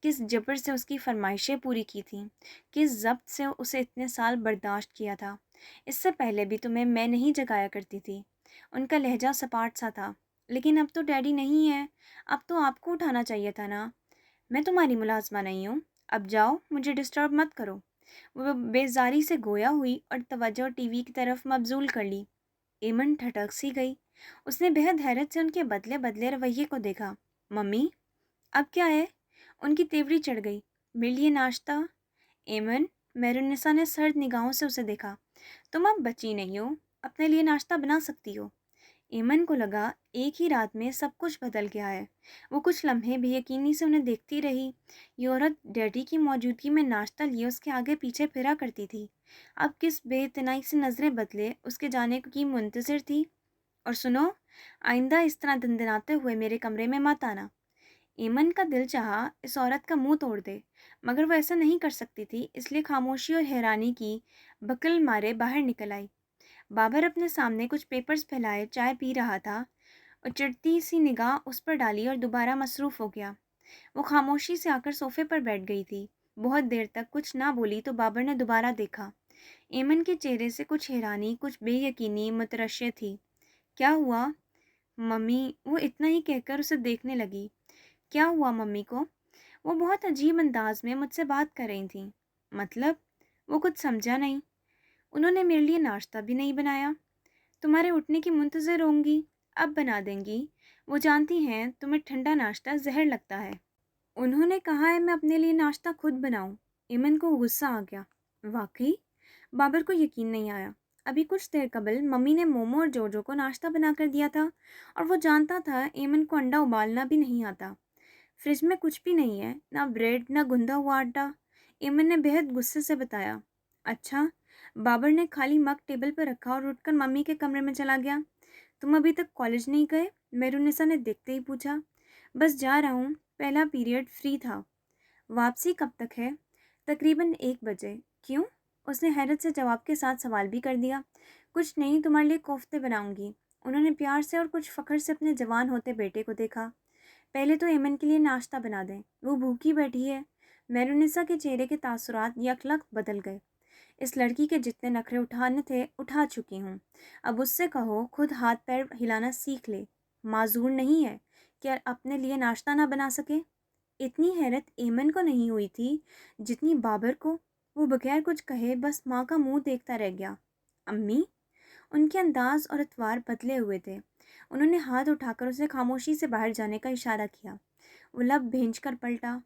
کس جبر سے اس کی فرمائشیں پوری کی تھیں، کس ضبط سے اسے اتنے سال برداشت کیا تھا۔ اس سے پہلے بھی تمہیں میں نہیں جگایا کرتی تھی۔ ان کا لہجہ سپاٹ سا تھا۔ لیکن اب تو ڈیڈی نہیں ہے، اب تو آپ کو اٹھانا چاہیے تھا نا۔ میں تمہاری ملازمہ نہیں ہوں، اب جاؤ، مجھے ڈسٹرب مت کرو۔ وہ بیزاری سے گویا ہوئی اور توجہ ٹی وی کی طرف مبذول کر لی۔ ایمن ٹھٹک سی گئی۔ اس نے بے حد حیرت سے ان کے بدلے بدلے رویے کو دیکھا۔ ممی، اب کیا ہے؟ ان کی تیوری چڑھ گئی۔ میرے لیے ناشتہ؟ ایمن، مہرالنساء نے سرد نگاہوں سے اسے دیکھا۔ تم اب بچی نہیں ہو، اپنے لیے ناشتہ بنا سکتی ہو۔ ایمن کو لگا ایک ہی رات میں سب کچھ بدل گیا ہے۔ وہ کچھ لمحے بے یقینی سے انہیں دیکھتی رہی۔ یہ عورت ڈیڈی کی موجودگی میں ناشتہ لیے اس کے آگے پیچھے پھرا کرتی تھی، اب کس بے اعتنائی سے نظریں بدلے اس کے جانے کی منتظر تھی۔ اور سنو، آئندہ اس طرح دندناتے ہوئے میرے کمرے میں مت آنا۔ ایمن کا دل چاہا اس عورت کا منہ توڑ دے، مگر وہ ایسا نہیں کر سکتی تھی، اس لیے خاموشی اور حیرانی کی بکل مارے باہر نکل آئی۔ بابر اپنے سامنے کچھ پیپرز پھیلائے چائے پی رہا تھا اور چڑھتی سی نگاہ اس پر ڈالی اور دوبارہ مصروف ہو گیا۔ وہ خاموشی سے آ کر صوفے پر بیٹھ گئی تھی۔ بہت دیر تک کچھ نہ بولی تو بابر نے دوبارہ دیکھا۔ ایمن کے چہرے سے کچھ حیرانی، کچھ بے یقینی مترشح تھی۔ کیا ہوا ممی؟ وہ اتنا ہی کہہ کر اسے دیکھنے لگی۔ کیا ہوا ممی کو؟ وہ بہت عجیب انداز میں مجھ سے بات کر رہی تھیں۔ مطلب؟ وہ کچھ سمجھا نہیں۔ انہوں نے میرے لیے ناشتہ بھی نہیں بنایا۔ تمہارے اٹھنے کی منتظر ہوں گی، اب بنا دیں گی۔ وہ جانتی ہیں تمہیں ٹھنڈا ناشتہ زہر لگتا ہے۔ انہوں نے کہا ہے میں اپنے لیے ناشتہ خود بناؤں۔ ایمن کو غصہ آ گیا۔ واقعی؟ بابر کو یقین نہیں آیا۔ ابھی کچھ دیر قبل ممی نے مومو اور جوجو کو ناشتہ بنا کر دیا تھا، اور وہ جانتا تھا ایمن کو انڈا ابالنا بھی نہیں آتا۔ فریج میں کچھ بھی نہیں ہے، نہ بریڈ نہ گندھا ہوا آٹا۔ ایمن نے بہت غصے سے بتایا۔ اچھا۔ بابر نے خالی مگ ٹیبل پر رکھا اور اٹھ کر ممی کے کمرے میں چلا گیا۔ تم ابھی تک کالج نہیں گئے؟ میرونسا نے دیکھتے ہی پوچھا۔ بس جا رہا ہوں، پہلا پیریڈ فری تھا۔ واپسی کب تک ہے؟ تقریباً 1 بجے۔ کیوں؟ اس نے حیرت سے جواب کے ساتھ سوال بھی کر دیا۔ کچھ نہیں، تمہارے لیے کوفتے بناؤں گی۔ انہوں نے پیار سے اور کچھ فخر سے اپنے جوان ہوتے بیٹے کو دیکھا۔ پہلے تو ایمن کے لیے ناشتہ بنا دیں، وہ بھوکی بیٹھی ہے۔ میرونسا کے چہرے کے تاثرات یکلخت بدل گئے۔ اس لڑکی کے جتنے نخرے اٹھانے تھے اٹھا چکی ہوں، اب اس سے کہو خود ہاتھ پیر ہلانا سیکھ لے۔ معذور نہیں ہے کہ اپنے لیے ناشتہ نہ بنا سکے۔ اتنی حیرت ایمن کو نہیں ہوئی تھی جتنی بابر کو۔ وہ بغیر کچھ کہے بس ماں کا منہ دیکھتا رہ گیا۔ امی؟ ان کے انداز اور اتوار بدلے ہوئے تھے۔ انہوں نے ہاتھ اٹھا کر اسے خاموشی سے باہر جانے کا اشارہ کیا۔ وہ لب بھینچ کر پلٹا۔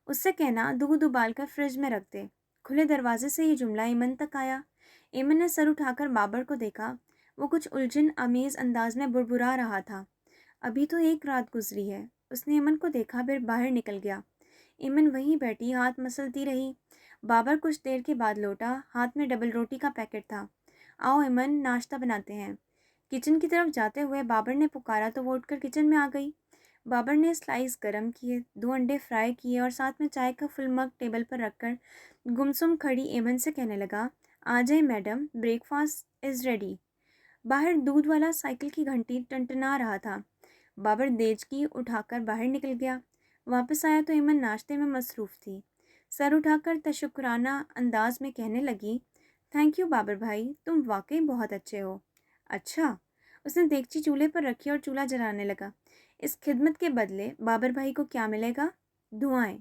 اس سے کہنا دودھ ابال کر فریج میں رکھ دے۔ کھلے دروازے سے یہ جملہ ایمن تک آیا۔ ایمن نے سر اٹھا کر بابر کو دیکھا۔ وہ کچھ الجھن آمیز انداز میں بڑبڑا رہا تھا۔ ابھی تو 1 رات گزری ہے۔ اس نے ایمن کو دیکھا پھر باہر نکل گیا۔ ایمن وہیں بیٹھی ہاتھ مسلتی رہی۔ بابر کچھ دیر کے بعد لوٹا، ہاتھ میں ڈبل روٹی کا پیکٹ تھا۔ آؤ ایمن، ناشتہ بناتے ہیں۔ کچن کی طرف جاتے ہوئے بابر نے پکارا تو وہ اٹھ کر کچن میں آ گئی۔ بابر نے سلائس گرم کیے، 2 انڈے فرائی کیے اور ساتھ میں چائے کا فل مگ ٹیبل پر رکھ کر گمسم کھڑی ایمن سے کہنے لگا، آ جائیں madam, break fast is ready. باہر دودھ والا سائیکل کی گھنٹی ٹنٹنا رہا تھا۔ بابر دیجکی اٹھا کر باہر نکل گیا۔ واپس آیا تو ایمن ناشتے میں مصروف تھی۔ سر اٹھا کر تشکرانہ انداز میں کہنے لگی، تھینک یو بابر بھائی، تم واقعی بہت اچھے ہو۔ اچھا۔ اس نے دیگچی چولہے پر رکھی اور چولہا جلانے لگا۔ اس خدمت کے بدلے بابر بھائی کو کیا ملے گا؟ دعائیں۔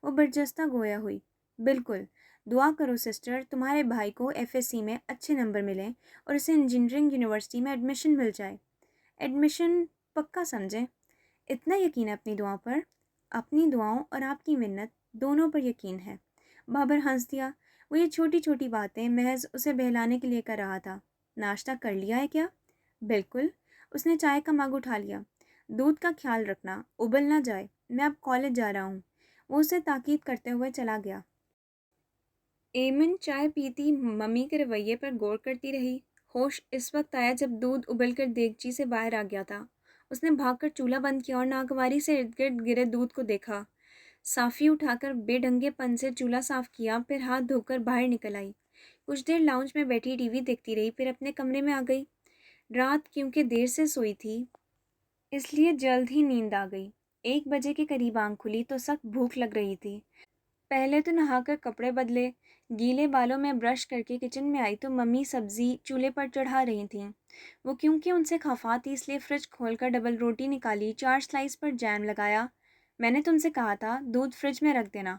وہ برجستہ گویا ہوئی۔ بالکل، دعا کرو سسٹر، تمہارے بھائی کو FSC میں اچھے نمبر ملیں اور اسے انجینئرنگ یونیورسٹی میں ایڈمیشن مل جائے۔ ایڈمیشن پکا سمجھیں۔ اتنا یقین ہے اپنی دعاؤں پر؟ اپنی دعاؤں اور آپ کی منت دونوں پر یقین ہے۔ بابر ہنس دیا۔ وہ یہ چھوٹی چھوٹی باتیں محض اسے بہلانے کے لیے کر رہا تھا۔ ناشتہ کر لیا ہے کیا؟ بالکل۔ اس نے چائے کا مگ اٹھا لیا۔ دودھ کا خیال رکھنا، ابل نہ جائے، میں اب کالج جا رہا ہوں۔ وہ اسے تاکید کرتے ہوئے چلا گیا۔ ایمن چائے پیتی ممی کے رویے پر غور کرتی رہی۔ ہوش اس وقت آیا جب دودھ ابل کر دیگچی سے باہر آ گیا تھا۔ اس نے بھاگ کر چولہا بند کیا اور ناگواری سے ارد گرد گرے دودھ کو دیکھا۔ صافی اٹھا کر بے ڈھنگے پن سے چولہا صاف کیا، پھر ہاتھ دھو کر باہر نکل آئی۔ کچھ دیر لاؤنج میں بیٹھی ٹی وی دیکھتی رہی، پھر اپنے کمرے میں آ گئی۔ رات کیونکہ دیر سے سوئی تھی اس لیے جلد ہی نیند آ گئی۔ 1 بجے کے قریب آنکھ کھلی تو سخت بھوک لگ رہی تھی۔ پہلے تو نہا کر کپڑے بدلے، گیلے بالوں میں برش کر کے کچن میں آئی تو ممی سبزی چولہے پر چڑھا رہی تھیں۔ وہ کیونکہ ان سے خفا تھی اس لیے فریج کھول کر ڈبل روٹی نکالی، 4 سلائس پر جیم لگایا۔ میں نے تم سے کہا تھا دودھ فریج میں رکھ دینا،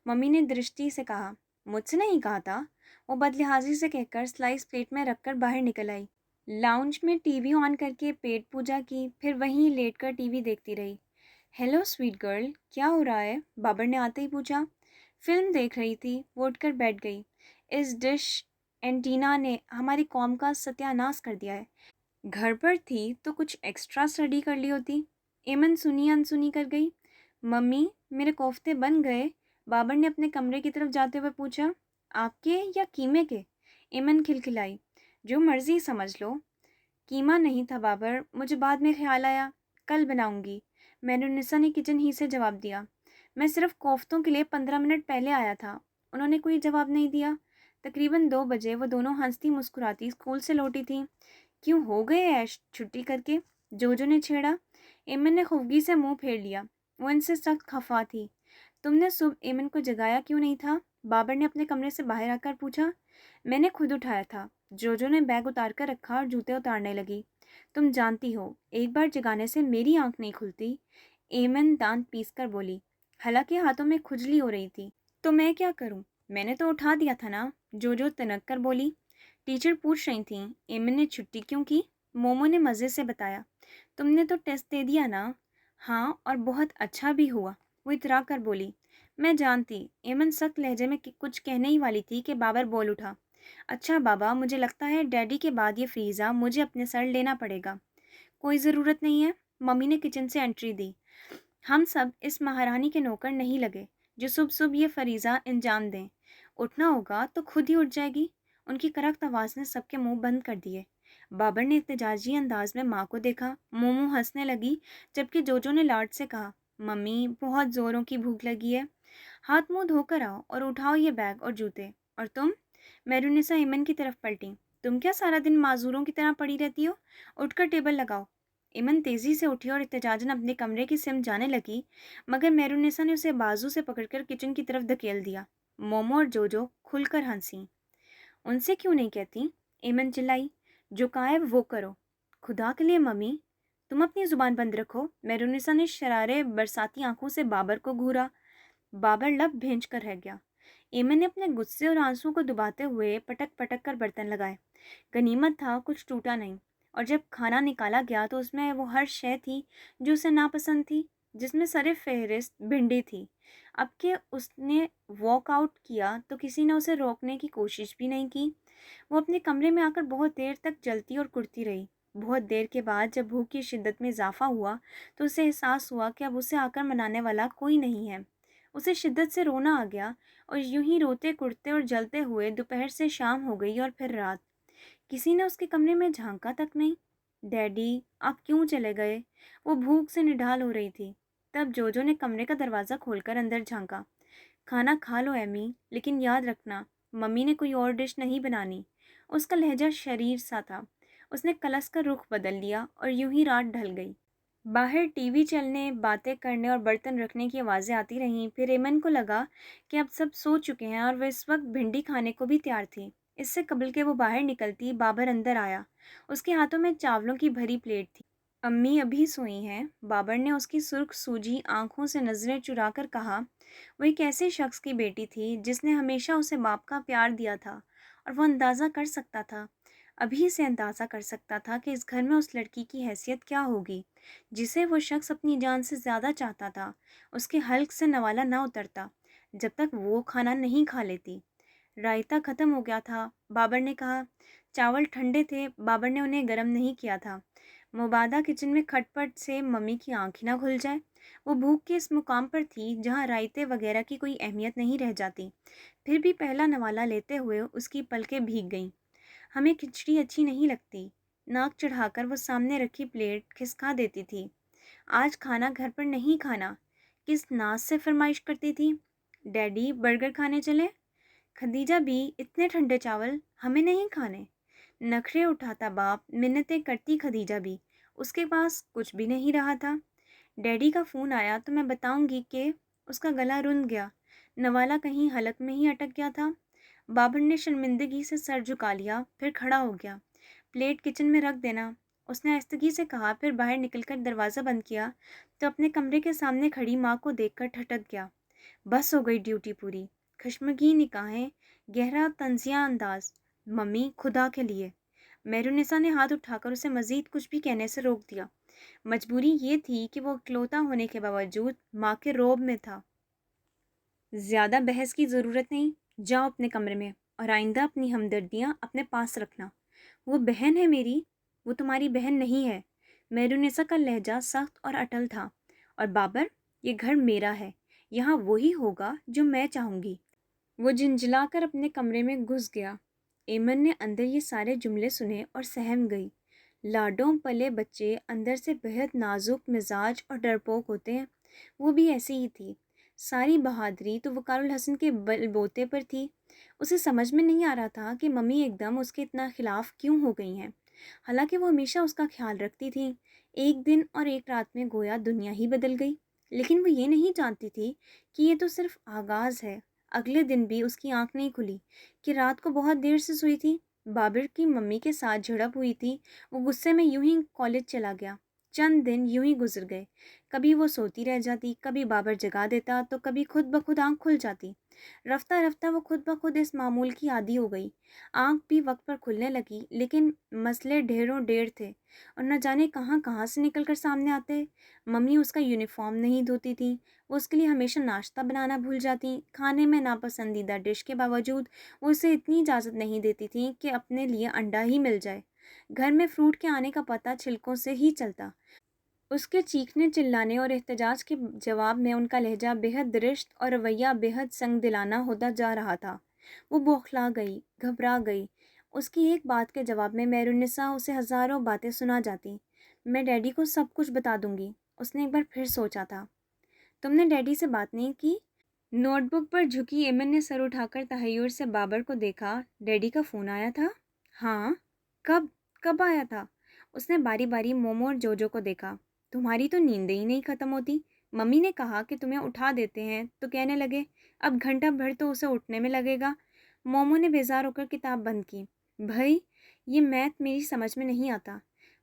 ممی نے درشتی سے کہا۔ مجھ سے نہیں کہا تھا، وہ بدلحاظی سے کہہ کر سلائس پلیٹ میں رکھ کر باہر نکل آئی۔ لاؤنج میں ٹی وی آن کر کے پیٹ پوجا کی، پھر وہیں لیٹ کر ٹی وی دیکھتی رہی۔ ہیلو سویٹ گرل، کیا ہو رہا ہے؟ بابر نے آتے ہی پوچھا۔ فلم دیکھ رہی تھی، وہ اٹھ کر بیٹھ گئی۔ اس ڈش اینٹینا نے ہماری قوم کا ستیہ ناش کر دیا ہے۔ گھر پر تھی تو کچھ ایکسٹرا اسٹڈی کر لی ہوتی۔ ایمن سنی انسنی کر گئی۔ ممی، میرے کوفتے بن گئے؟ بابر نے اپنے کمرے کی طرف جاتے ہوئے پوچھا۔ آپ کے یا قیمے کے؟ ایمن کھلکھلائی۔ جو مرضی سمجھ لو۔ قیمہ نہیں تھا بابر، مجھے بعد میں خیال آیا، کل بناؤں گی، میرونیسا نے کچن ہی سے جواب دیا۔ میں صرف کوفتوں کے لیے 15 منٹ پہلے آیا تھا۔ انہوں نے کوئی جواب نہیں دیا۔ تقریباً 2 بجے وہ دونوں ہنستی مسکراتی اسکول سے لوٹی تھیں۔ کیوں ہو گئے ایش چھٹی کر کے؟ جوجو نے چھیڑا۔ ایمن نے خفگی سے منہ پھیر لیا۔ وہ ان سے سخت خفا تھی۔ تم نے صبح ایمن کو جگایا کیوں نہیں تھا؟ بابر نے اپنے کمرے سے باہر آ کر پوچھا۔ میں نے خود اٹھایا تھا۔ جوجو نے بیگ اتار کر رکھا اور جوتے اتارنے لگی۔ تم جانتی ہو ایک بار جگانے سے میری آنکھ نہیں کھلتی، ایمن دانت پیس کر بولی۔ حالانکہ ہاتھوں میں کھجلی ہو رہی تھی۔ تو میں کیا کروں؟ میں نے تو اٹھا دیا تھا نا، جوجو تنک کر بولی۔ ٹیچر پوچھ رہی تھیں ایمن نے چھٹی کیوں کی؟ مومو نے مزے سے بتایا۔ تم نے تو ٹیسٹ دے دیا نا؟ ہاں، اور بہت اچھا بھی ہوا، وہ اترا کر بولی۔ میں جانتی، ایمن سخت لہجے میں کچھ کہنے ہی والی تھی کہ بابر بول اٹھا۔ اچھا بابا، مجھے لگتا ہے ڈیڈی کے بعد یہ فریضہ مجھے اپنے سر لینا پڑے گا۔ کوئی ضرورت نہیں ہے، ممی نے کچن سے انٹری دی۔ ہم سب اس مہارانی کے نوکر نہیں لگے جو صبح صبح یہ فریضہ انجام دیں۔ اٹھنا ہوگا تو خود ہی اٹھ جائے گی۔ ان کی کرخت آواز نے سب کے منہ بند کر دیے۔ بابر نے احتجاجی انداز میں ماں کو دیکھا۔ مومو ہنسنے لگی، جبکہ جوجو نے لاڈ سے کہا، ممی بہت زوروں کی بھوک لگی ہے، ہاتھ منہ دھو کر آؤ اور اٹھاؤ یہ بیگ اور جوتے۔ اور تم؟ میرونیسا ایمن کی طرف پلٹی۔ تم کیا سارا دن معذوروں کی طرح پڑی رہتی ہو؟ اٹھ کر ٹیبل لگاؤ۔ ایمن تیزی سے اٹھی اور احتجاجاً اپنے کمرے کی سمت جانے لگی، مگر میرونیسا نے اسے بازو سے پکڑ کر کچن کی طرف دھکیل دیا۔ مومو اور جوجو کھل کر ہنسی۔ ان سے کیوں نہیں کہتی؟ ایمن چلائی۔ جو کہا ہے وہ کرو۔ خدا کے لیے ممی، تم اپنی زبان بند رکھو۔ میرونیسا نے شرارے برساتی آنکھوں سے بابر کو گھورا۔ بابر لب بھینچ کر رہ گیا۔ ایمن نے اپنے غصے اور آنسوں کو دباتے ہوئے پٹک پٹک کر برتن لگائے۔ غنیمت تھا کچھ ٹوٹا نہیں، اور جب کھانا نکالا گیا تو اس میں وہ ہر شے تھی جو اسے ناپسند تھی، جس میں سر فہرست بھنڈی تھی۔ اب کہ اس نے واک آؤٹ کیا تو کسی نے اسے روکنے کی کوشش بھی نہیں کی۔ وہ اپنے کمرے میں آ کر بہت دیر تک جلتی اور کرتی رہی۔ بہت دیر کے بعد جب بھوک کی شدت میں اضافہ ہوا تو اسے احساس ہوا کہ اب اسے آ کر منانے والا کوئی نہیں ہے۔ اسے شدت سے رونا آ گیا، اور یوں ہی روتے کرتے اور جلتے ہوئے دوپہر سے شام ہو گئی اور پھر رات۔ کسی نے اس کے کمرے میں جھانکا تک نہیں۔ ڈیڈی آپ کیوں چلے گئے؟ وہ بھوک سے نڈھال ہو رہی تھی۔ تب جوجو نے کمرے کا دروازہ کھول کر اندر جھانکا۔ کھانا کھا لو ایمی، لیکن یاد رکھنا ممی نے کوئی اور ڈش نہیں بنانی۔ اس کا لہجہ شریر سا تھا۔ اس نے کلس کا رخ بدل لیا اور یوں ہی رات ڈھل گئی۔ باہر ٹی وی چلنے، باتیں کرنے اور برتن رکھنے کی آوازیں آتی رہیں۔ پھر ایمن کو لگا کہ اب سب سو چکے ہیں اور وہ اس وقت بھنڈی کھانے کو بھی تیار تھی۔ اس سے قبل کہ وہ باہر نکلتی، بابر اندر آیا۔ اس کے ہاتھوں میں چاولوں کی بھری پلیٹ تھی۔ امی ابھی سوئی ہیں؟ بابر نے اس کی سرخ سوجی آنکھوں سے نظریں چرا کر کہا۔ وہ ایک ایسے شخص کی بیٹی تھی جس نے ہمیشہ اسے باپ کا پیار دیا تھا، اور وہ اندازہ کر سکتا تھا، ابھی سے اندازہ کر سکتا تھا کہ اس گھر میں اس لڑکی کی حیثیت کیا ہوگی جسے وہ شخص اپنی جان سے زیادہ چاہتا تھا۔ اس کے حلق سے نوالا نہ اترتا جب تک وہ کھانا نہیں کھا لیتی۔ رائتہ ختم ہو گیا تھا، بابر نے کہا۔ چاول ٹھنڈے تھے، بابر نے انہیں گرم نہیں کیا تھا۔ مبادہ کچن میں کھٹ پٹ سے ممی کی آنکھ ہی نہ کھل جائے۔ وہ بھوک کے اس مقام پر تھی جہاں رائتے وغیرہ کی کوئی اہمیت نہیں رہ جاتی۔ پھر بھی پہلا نوالا لیتے ہوئے اس کی پلکیں بھیگ گئیں۔ ہمیں کھچڑی اچھی نہیں لگتی، ناک چڑھا کر وہ سامنے رکھی پلیٹ کھسکا دیتی تھی۔ آج کھانا گھر پر نہیں کھانا، کس ناز سے فرمائش کرتی تھی۔ ڈیڈی برگر کھانے چلیں؟ خدیجہ بھی اتنے ٹھنڈے چاول ہمیں نہیں کھانے۔ نخرے اٹھاتا باپ، منتیں کرتی خدیجہ بھی، اس کے پاس کچھ بھی نہیں رہا تھا۔ ڈیڈی کا فون آیا تو میں بتاؤں گی کہ اس کا گلا رند گیا، نوالا کہیں حلق میں ہی اٹک گیا تھا۔ بابر نے شرمندگی سے سر جھکا لیا، پھر کھڑا ہو گیا۔ پلیٹ کچن میں رکھ دینا، اس نے آہستگی سے کہا، پھر باہر نکل کر دروازہ بند کیا تو اپنے کمرے کے سامنے کھڑی ماں کو دیکھ کر ٹھٹک گیا۔ بس ہو گئی ڈیوٹی پوری۔ خشمگین نگاہیں، گہرا طنزیہ انداز۔ ممی خدا کے لیے۔ میرونیسا نے ہاتھ اٹھا کر اسے مزید کچھ بھی کہنے سے روک دیا۔ مجبوری یہ تھی کہ وہ اکلوتا ہونے کے باوجود ماں کے روب میں تھا۔ زیادہ بحث کی ضرورت نہیں، جاؤ اپنے کمرے میں، اور آئندہ اپنی ہمدردیاں اپنے پاس رکھنا۔ وہ بہن ہے میری، وہ تمہاری بہن نہیں ہے۔ میرونیسا کا لہجہ سخت اور اٹل تھا۔ اور بابر، یہ گھر میرا ہے، یہاں وہی ہوگا جو میں چاہوں گی۔ وہ جھنجھلا کر اپنے کمرے میں گھس گیا۔ ایمن نے اندر یہ سارے جملے سنے اور سہم گئی۔ لاڈوں پلے بچے اندر سے بہت نازک مزاج اور ڈرپوک ہوتے ہیں، وہ بھی ایسی ہی تھی۔ ساری بہادری تو وقار الحسن کے بل بوتے پر تھی۔ اسے سمجھ میں نہیں آ رہا تھا کہ ممی ایک دم اس کے اتنا خلاف کیوں ہو گئی ہیں، حالانکہ وہ ہمیشہ اس کا خیال رکھتی تھیں۔ ایک دن اور ایک رات میں گویا دنیا ہی بدل گئی، لیکن وہ یہ نہیں جانتی تھی کہ یہ تو صرف آغاز ہے۔ اگلے دن بھی اس کی آنکھ نہیں کھلی کہ رات کو بہت دیر سے سوئی تھی۔ بابر کی ممی کے ساتھ جھڑپ ہوئی تھی، وہ غصے میں یوں ہی کالج چلا گیا۔ چند دن یوں ہی گزر گئے، کبھی وہ سوتی رہ جاتی، کبھی بابر جگا دیتا، تو کبھی خود بخود آنکھ کھل جاتی۔ رفتہ رفتہ وہ خود بخود اس معمول کی عادی ہو گئی۔ آنکھ بھی وقت پر کھلنے لگی، لیکن مسئلے ڈھیروں ڈھیر تھے اور نہ جانے کہاں کہاں سے نکل کر سامنے آتے۔ ممی اس کا یونیفارم نہیں دھوتی تھیں، وہ اس کے لیے ہمیشہ ناشتہ بنانا بھول جاتی۔ کھانے میں ناپسندیدہ ڈش کے باوجود وہ اسے اتنی اجازت نہیں دیتی تھیں کہ اپنے لیے انڈا ہی مل جائے۔ گھر میں فروٹ کے آنے کا پتہ چھلکوں سے ہی چلتا۔ اس کے چیخنے چلانے اور احتجاج کے جواب میں ان کا لہجہ بہت درشت اور رویہ بہت سنگ دلانہ ہوتا جا رہا تھا۔ وہ بوکھلا گئی، گھبرا گئی۔ اس کی ایک بات کے جواب میں مہرالنساء اسے ہزاروں باتیں سنا جاتی۔ میں ڈیڈی کو سب کچھ بتا دوں گی، اس نے ایک بار پھر سوچا تھا۔ تم نے ڈیڈی سے بات نہیں کی؟ نوٹ بک پر جھکی ایمن نے سر اٹھا کر تحیر سے بابر کو دیکھا۔ ڈیڈی کا فون آیا تھا؟ ہاں۔ کب آیا تھا؟ اس نے باری باری مومو اور جوجو کو دیکھا۔ تمہاری تو نیندیں ہی نہیں ختم ہوتی۔ ممی نے کہا کہ تمہیں اٹھا دیتے ہیں تو کہنے لگے اب گھنٹہ بھر تو اسے اٹھنے میں لگے گا۔ مومو نے بیزار ہو کر کتاب بند کی۔ بھائی یہ میتھ میری سمجھ میں نہیں آتا۔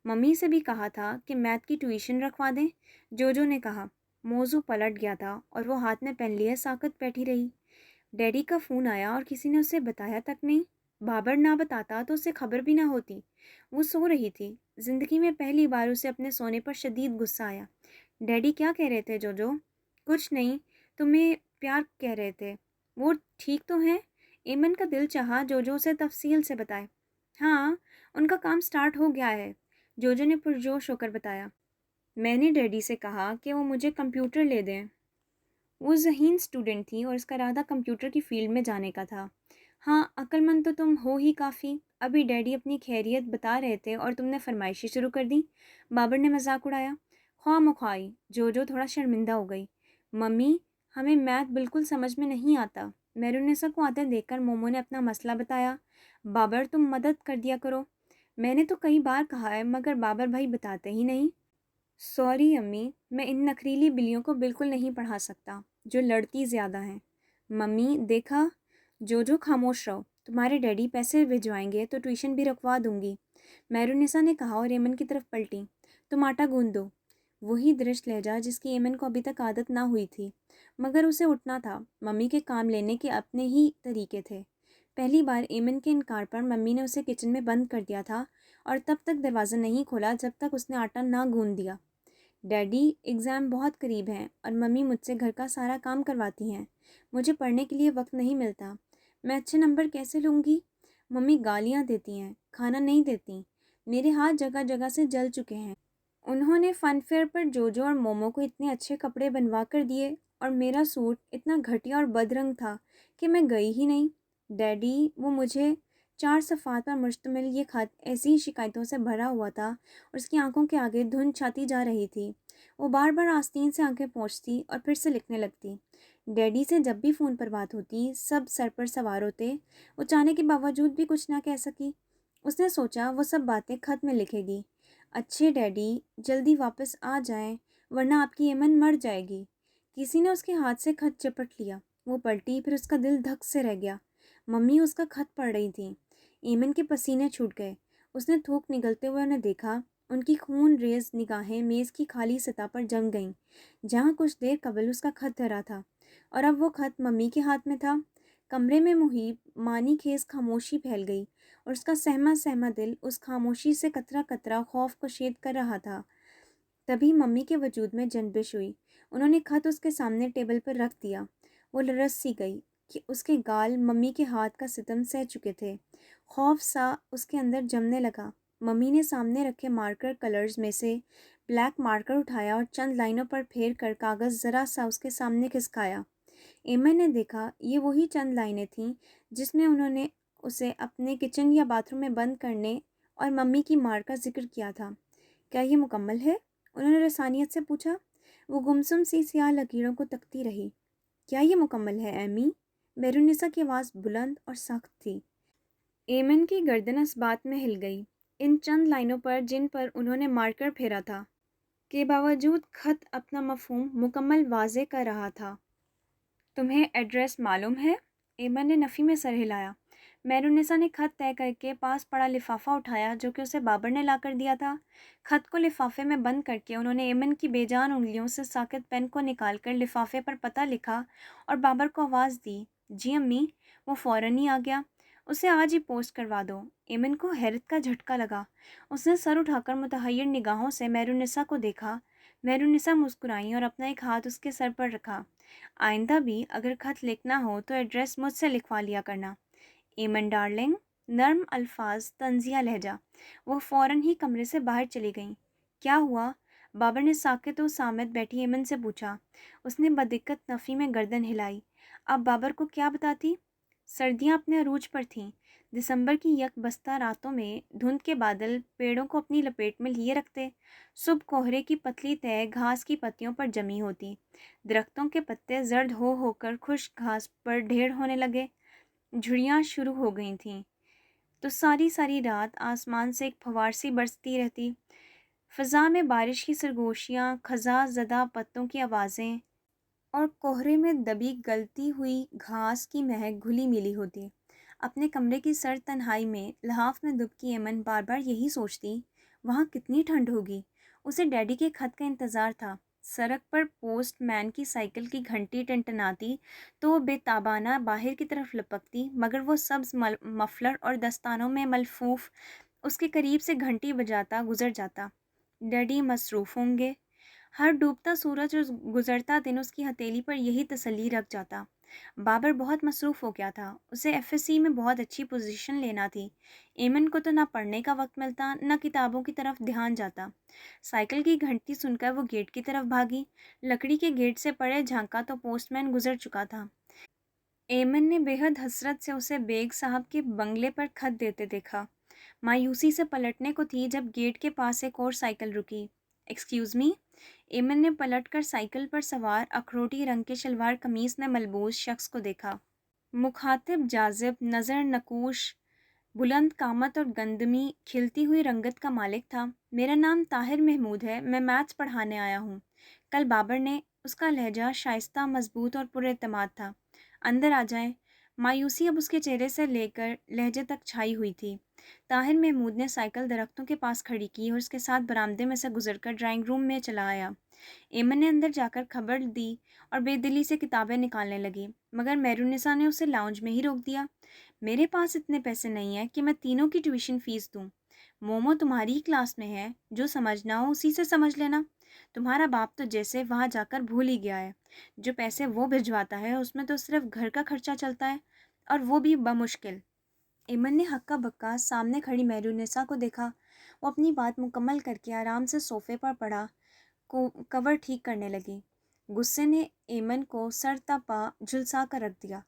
ممی سے بھی کہا تھا کہ میتھ کی ٹیوشن رکھوا دیں، جوجو نے کہا۔ موضوع پلٹ گیا تھا اور وہ ہاتھ میں پین لیے ساکت بیٹھی رہی۔ ڈیڈی کا فون آیا اور کسی نے اسے بتایا تک نہیں۔ بابر نہ بتاتا تو اسے خبر بھی نہ ہوتی۔ وہ سو رہی تھی۔ زندگی میں پہلی بار اسے اپنے سونے پر شدید غصہ آیا۔ ڈیڈی کیا کہہ رہے تھے جوجو؟ کچھ نہیں، تمہیں پیار کہہ رہے تھے۔ وہ ٹھیک تو ہیں؟ ایمن کا دل چاہا جوجو سے تفصیل سے بتائے۔ ہاں، ان کا کام سٹارٹ ہو گیا ہے، جوجو نے پرجوش ہو کر بتایا۔ میں نے ڈیڈی سے کہا کہ وہ مجھے کمپیوٹر لے دیں۔ وہ ذہین اسٹوڈنٹ تھی اور اس کا ارادہ کمپیوٹر کی فیلڈ میں جانے کا تھا۔ ہاں، عقل مند تو تم ہو ہی کافی۔ ابھی ڈیڈی اپنی خیریت بتا رہے تھے اور تم نے فرمائشیں شروع کر دیں، بابر نے مذاق اڑایا۔ خواہ مخواہی جوجو تھوڑا شرمندہ ہو گئی۔ ممی ہمیں میتھ بالکل سمجھ میں نہیں آتا۔ مہرالنساء کو آتے دیکھ کر مومو نے اپنا مسئلہ بتایا۔ بابر تم مدد کر دیا کرو۔ میں نے تو کئی بار کہا ہے مگر بابر بھائی بتاتے ہی نہیں۔ سوری امی، میں ان نخریلی بلیوں کو بالکل نہیں پڑھا سکتا جو لڑتی زیادہ ہیں۔ ممی دیکھا، جوجو خاموش رہو، تمہارے ڈیڈی پیسے بھجوائیں گے تو ٹیوشن بھی رکھوا دوں گی، مہرالنساء نے کہا اور ایمن کی طرف پلٹی۔ تم آٹا گوندھ دو۔ وہی درشت لہجہ جس کی ایمن کو ابھی تک عادت نہ ہوئی تھی، مگر اسے اٹھنا تھا۔ ممی کے کام لینے کے اپنے ہی طریقے تھے۔ پہلی بار ایمن کے انکار پر ممی نے اسے کچن میں بند کر دیا تھا اور تب تک دروازہ نہیں کھولا جب تک اس نے آٹا نہ گوندھ دیا۔ ڈیڈی ایگزام بہت قریب ہیں اور ممی مجھ سے گھر کا سارا کام کرواتی ہیں، مجھے پڑھنے کے لیے وقت نہیں ملتا، میں اچھے نمبر کیسے لوں گی؟ ممی گالیاں دیتی ہیں، کھانا نہیں دیتی، میرے ہاتھ جگہ جگہ سے جل چکے ہیں۔ انہوں نے فن فیئر پر جوجو اور مومو کو اتنے اچھے کپڑے بنوا کر دیے اور میرا سوٹ اتنا گھٹیا اور بد رنگ تھا کہ میں گئی ہی نہیں۔ ڈیڈی وہ مجھے 4 صفحات پر مشتمل یہ خط ایسی شکایتوں سے بھرا ہوا تھا اور اس کی آنکھوں کے آگے دھند چھاتی جا رہی تھی۔ وہ بار بار آستین سے آنکھیں پوچھتی اور پھر سے لکھنے لگتی۔ ڈیڈی سے جب بھی فون پر بات ہوتی سب سر پر سوار ہوتے، وہ چاہنے کے باوجود بھی کچھ نہ کہہ سکی۔ اس نے سوچا وہ سب باتیں خط میں لکھے گی۔ اچھے ڈیڈی جلدی واپس آ جائیں ورنہ آپ کی ایمن مر جائے گی۔ کسی نے اس کے ہاتھ سے خط چپٹ لیا۔ وہ پلٹی، پھر اس کا دل دھک سے رہ گیا۔ ممی اس کا خط پڑھ رہی تھیں۔ ایمن کے پسینے چھوٹ گئے۔ اس نے تھوک نگلتے ہوئے انہیں دیکھا۔ ان کی خون ریز نگاہیں میز کی خالی سطح پر جم گئیں جہاں کچھ دیر قبل اس کا خط دھرا تھا، اور اب وہ خط ممی کے ہاتھ میں تھا۔ کمرے میں محیط معنی خیز خاموشی پھیل گئی اور اس کا سہما سہما دل اس خاموشی سے قطرہ قطرہ خوف کو شید کر رہا تھا۔ تبھی ممی کے وجود میں جنبش ہوئی۔ انہوں نے خط اس کے سامنے ٹیبل پر رکھ دیا۔ وہ لرز سی گئی کہ اس کے گال ممی کے ہاتھ کا ستم سہ چکے تھے۔ خوف سا اس کے اندر جمنے لگا۔ ممی نے سامنے رکھے مارکر کلرز میں سے بلیک مارکر اٹھایا اور چند لائنوں پر پھیر کر کاغذ ذرا سا اس کے سامنے کھسکایا۔ ایمن نے دیکھا یہ وہی چند لائنیں تھیں جس میں انہوں نے اسے اپنے کچن یا باتھ روم میں بند کرنے اور ممی کی مار کا ذکر کیا تھا۔ کیا یہ مکمل ہے؟ انہوں نے رسانیت سے پوچھا۔ وہ گمسم سی سیاہ لکیروں کو تکتی رہی۔ کیا یہ مکمل ہے ایمی؟ میرونسا کی آواز بلند اور سخت تھی۔ ایمن کی گردن اس بات میں ہل گئی، ان چند لائنوں پر جن پر انہوں نے مارکر پھیرا تھا کے باوجود خط اپنا مفہوم مکمل واضح کر رہا تھا۔ تمہیں ایڈریس معلوم ہے؟ ایمن نے نفی میں سر ہلایا۔ میرونسا نے خط طے کر کے پاس پڑا لفافہ اٹھایا جو کہ اسے بابر نے لا کر دیا تھا۔ خط کو لفافے میں بند کر کے انہوں نے ایمن کی بے جان انگلیوں سے ساکت پین کو نکال کر لفافے پر پتہ لکھا اور بابر کو آواز دی۔ جی امی۔ وہ فوراً ہی آ گیا۔ اسے آج ہی پوسٹ کروا دو۔ ایمن کو حیرت کا جھٹکا لگا۔ اس نے سر اٹھا کر متحیر نگاہوں سے میرونسا کو دیکھا۔ میرونسا مسکرائیں اور اپنا ایک ہاتھ اس کے سر پر رکھا۔ آئندہ بھی اگر خط لکھنا ہو تو ایڈریس مجھ سے لکھوا لیا کرنا۔ ایمن ڈارلنگ، نرم الفاظ، طنزیہ لہجہ۔ وہ فوراً ہی کمرے سے باہر چلی گئیں۔ کیا ہوا؟ بابر نے ساکت و صامت بیٹھی ایمن سے پوچھا۔ اس نے بدقت نفی میں گردن ہلائی۔ اب بابر کو کیا بتاتی؟ سردیاں اپنے عروج پر تھیں۔ دسمبر کی یک بستہ راتوں میں دھند کے بادل پیڑوں کو اپنی لپیٹ میں لیے رکھتے۔ صبح کوہرے کی پتلی تہہ گھاس کی پتیوں پر جمی ہوتی۔ درختوں کے پتے زرد ہو کر خشک گھاس پر ڈھیر ہونے لگے۔ جھڑیاں شروع ہو گئی تھیں تو ساری ساری رات آسمان سے ایک پھوار سی برستی رہتی۔ فضا میں بارش کی سرگوشیاں، خزاں زدہ پتوں کی آوازیں اور کوہرے میں دبی گلتی ہوئی گھاس کی مہک گھلی ملی ہوتی۔ اپنے کمرے کی سرد تنہائی میں لحاف میں دبکی ایمن بار بار یہی سوچتی، وہاں کتنی ٹھنڈ ہوگی۔ اسے ڈیڈی کے خط کا انتظار تھا۔ سڑک پر پوسٹ مین کی سائیکل کی گھنٹی ٹنٹناتی تو وہ بے تابانہ باہر کی طرف لپکتی، مگر وہ سبز مفلر اور دستانوں میں ملفوف اس کے قریب سے گھنٹی بجاتا گزر جاتا۔ ڈیڈی مصروف ہوں گے۔ ہر ڈوبتا سورج اور گزرتا دن اس کی ہتھیلی پر یہی تسلی رکھ جاتا۔ بابر بہت مصروف ہو گیا تھا۔ اسے ایف ایس سی میں بہت اچھی پوزیشن لینا تھی۔ ایمن کو تو نہ پڑھنے کا وقت ملتا نہ کتابوں کی طرف دھیان جاتا۔ سائیکل کی گھنٹی سن کر وہ گیٹ کی طرف بھاگی۔ لکڑی کے گیٹ سے پڑے جھانکا تو پوسٹ مین گزر چکا تھا۔ ایمن نے بے حد حسرت سے اسے بیگ صاحب کے بنگلے پر خط دیتے دیکھا۔ مایوسی سے پلٹنے کو تھی جب گیٹ کے پاس ایک اور سائیکل رکی۔ Excuse me? ایمن نے پلٹ کر سائیکل پر سوار اخروٹی رنگ کے شلوار قمیص میں ملبوس شخص کو دیکھا۔ مخاطب جاذب، نظر نکوش، بلند قامت اور گندمی کھلتی ہوئی رنگت کا مالک تھا۔ میرا نام طاہر محمود ہے، میں میتھس پڑھانے آیا ہوں کل۔ بابر نے، اس کا لہجہ شائستہ، مضبوط اور پر اعتماد تھا۔ اندر آ جائیں۔ مایوسی اب اس کے چہرے سے لے کر لہجے تک چھائی ہوئی تھی۔ طاہر محمود نے سائیکل درختوں کے پاس کھڑی کی اور اس کے ساتھ برآمدے میں سے گزر کر ڈرائنگ روم میں چلا آیا۔ ایمن نے اندر جا کر خبر دی اور بے دلی سے کتابیں نکالنے لگی، مگر میرونسا نے اسے لاؤنج میں ہی روک دیا۔ میرے پاس اتنے پیسے نہیں ہیں کہ میں تینوں کی ٹیوشن فیس دوں۔ مومو تمہاری کلاس میں ہے، جو سمجھنا ہو اسی سے سمجھ لینا۔ تمہارا باپ تو جیسے وہاں جا کر بھول ہی گیا ہے۔ جو پیسے وہ بھجواتا ہے اس میں تو صرف گھر کا خرچہ چلتا ہے، اور وہ بھی بمشکل۔ ایمن نے ہکا بکا سامنے کھڑی میرونسا کو دیکھا۔ وہ اپنی بات مکمل کر کے آرام سے صوفے پر پڑا کور ٹھیک کرنے لگی۔ غصے نے ایمن کو سر تا پا جھلسا کر رکھ دیا۔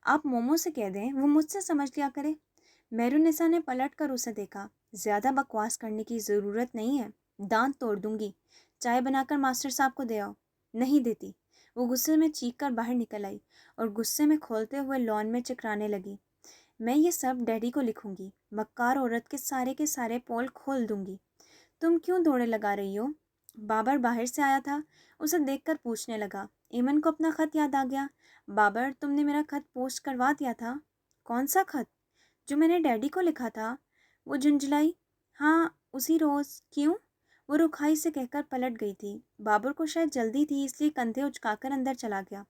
آپ مومو سے کہہ دیں وہ مجھ سے سمجھ لیا کرے۔ میرونسا نے پلٹ کر اسے دیکھا۔ زیادہ بکواس کرنے کی ضرورت نہیں ہے، دانت توڑ دوں گی۔ چائے بنا کر ماسٹر صاحب کو دے آؤ۔ نہیں دیتی۔ وہ غصے میں چیخ کر باہر نکل آئی اور غصے میں کھولتے ہوئے لان میں چکرانے لگی۔ میں یہ سب ڈیڈی کو لکھوں گی، مکار عورت کے سارے پول کھول دوں گی۔ تم کیوں دوڑے لگا رہی ہو؟ بابر باہر سے آیا تھا، اسے دیکھ کر پوچھنے لگا۔ ایمن کو اپنا خط یاد آ گیا۔ بابر، تم نے میرا خط پوسٹ کروا دیا تھا؟ کون سا خط؟ جو میں نے ڈیڈی کو لکھا تھا۔ وہ جھنجھلائی۔ ہاں، اسی روز۔ کیوں؟ وہ رکھائی سے کہہ کر پلٹ گئی تھی۔ بابر کو شاید جلدی تھی، اس لیے کندھے اچکا کر اندر چلا گیا۔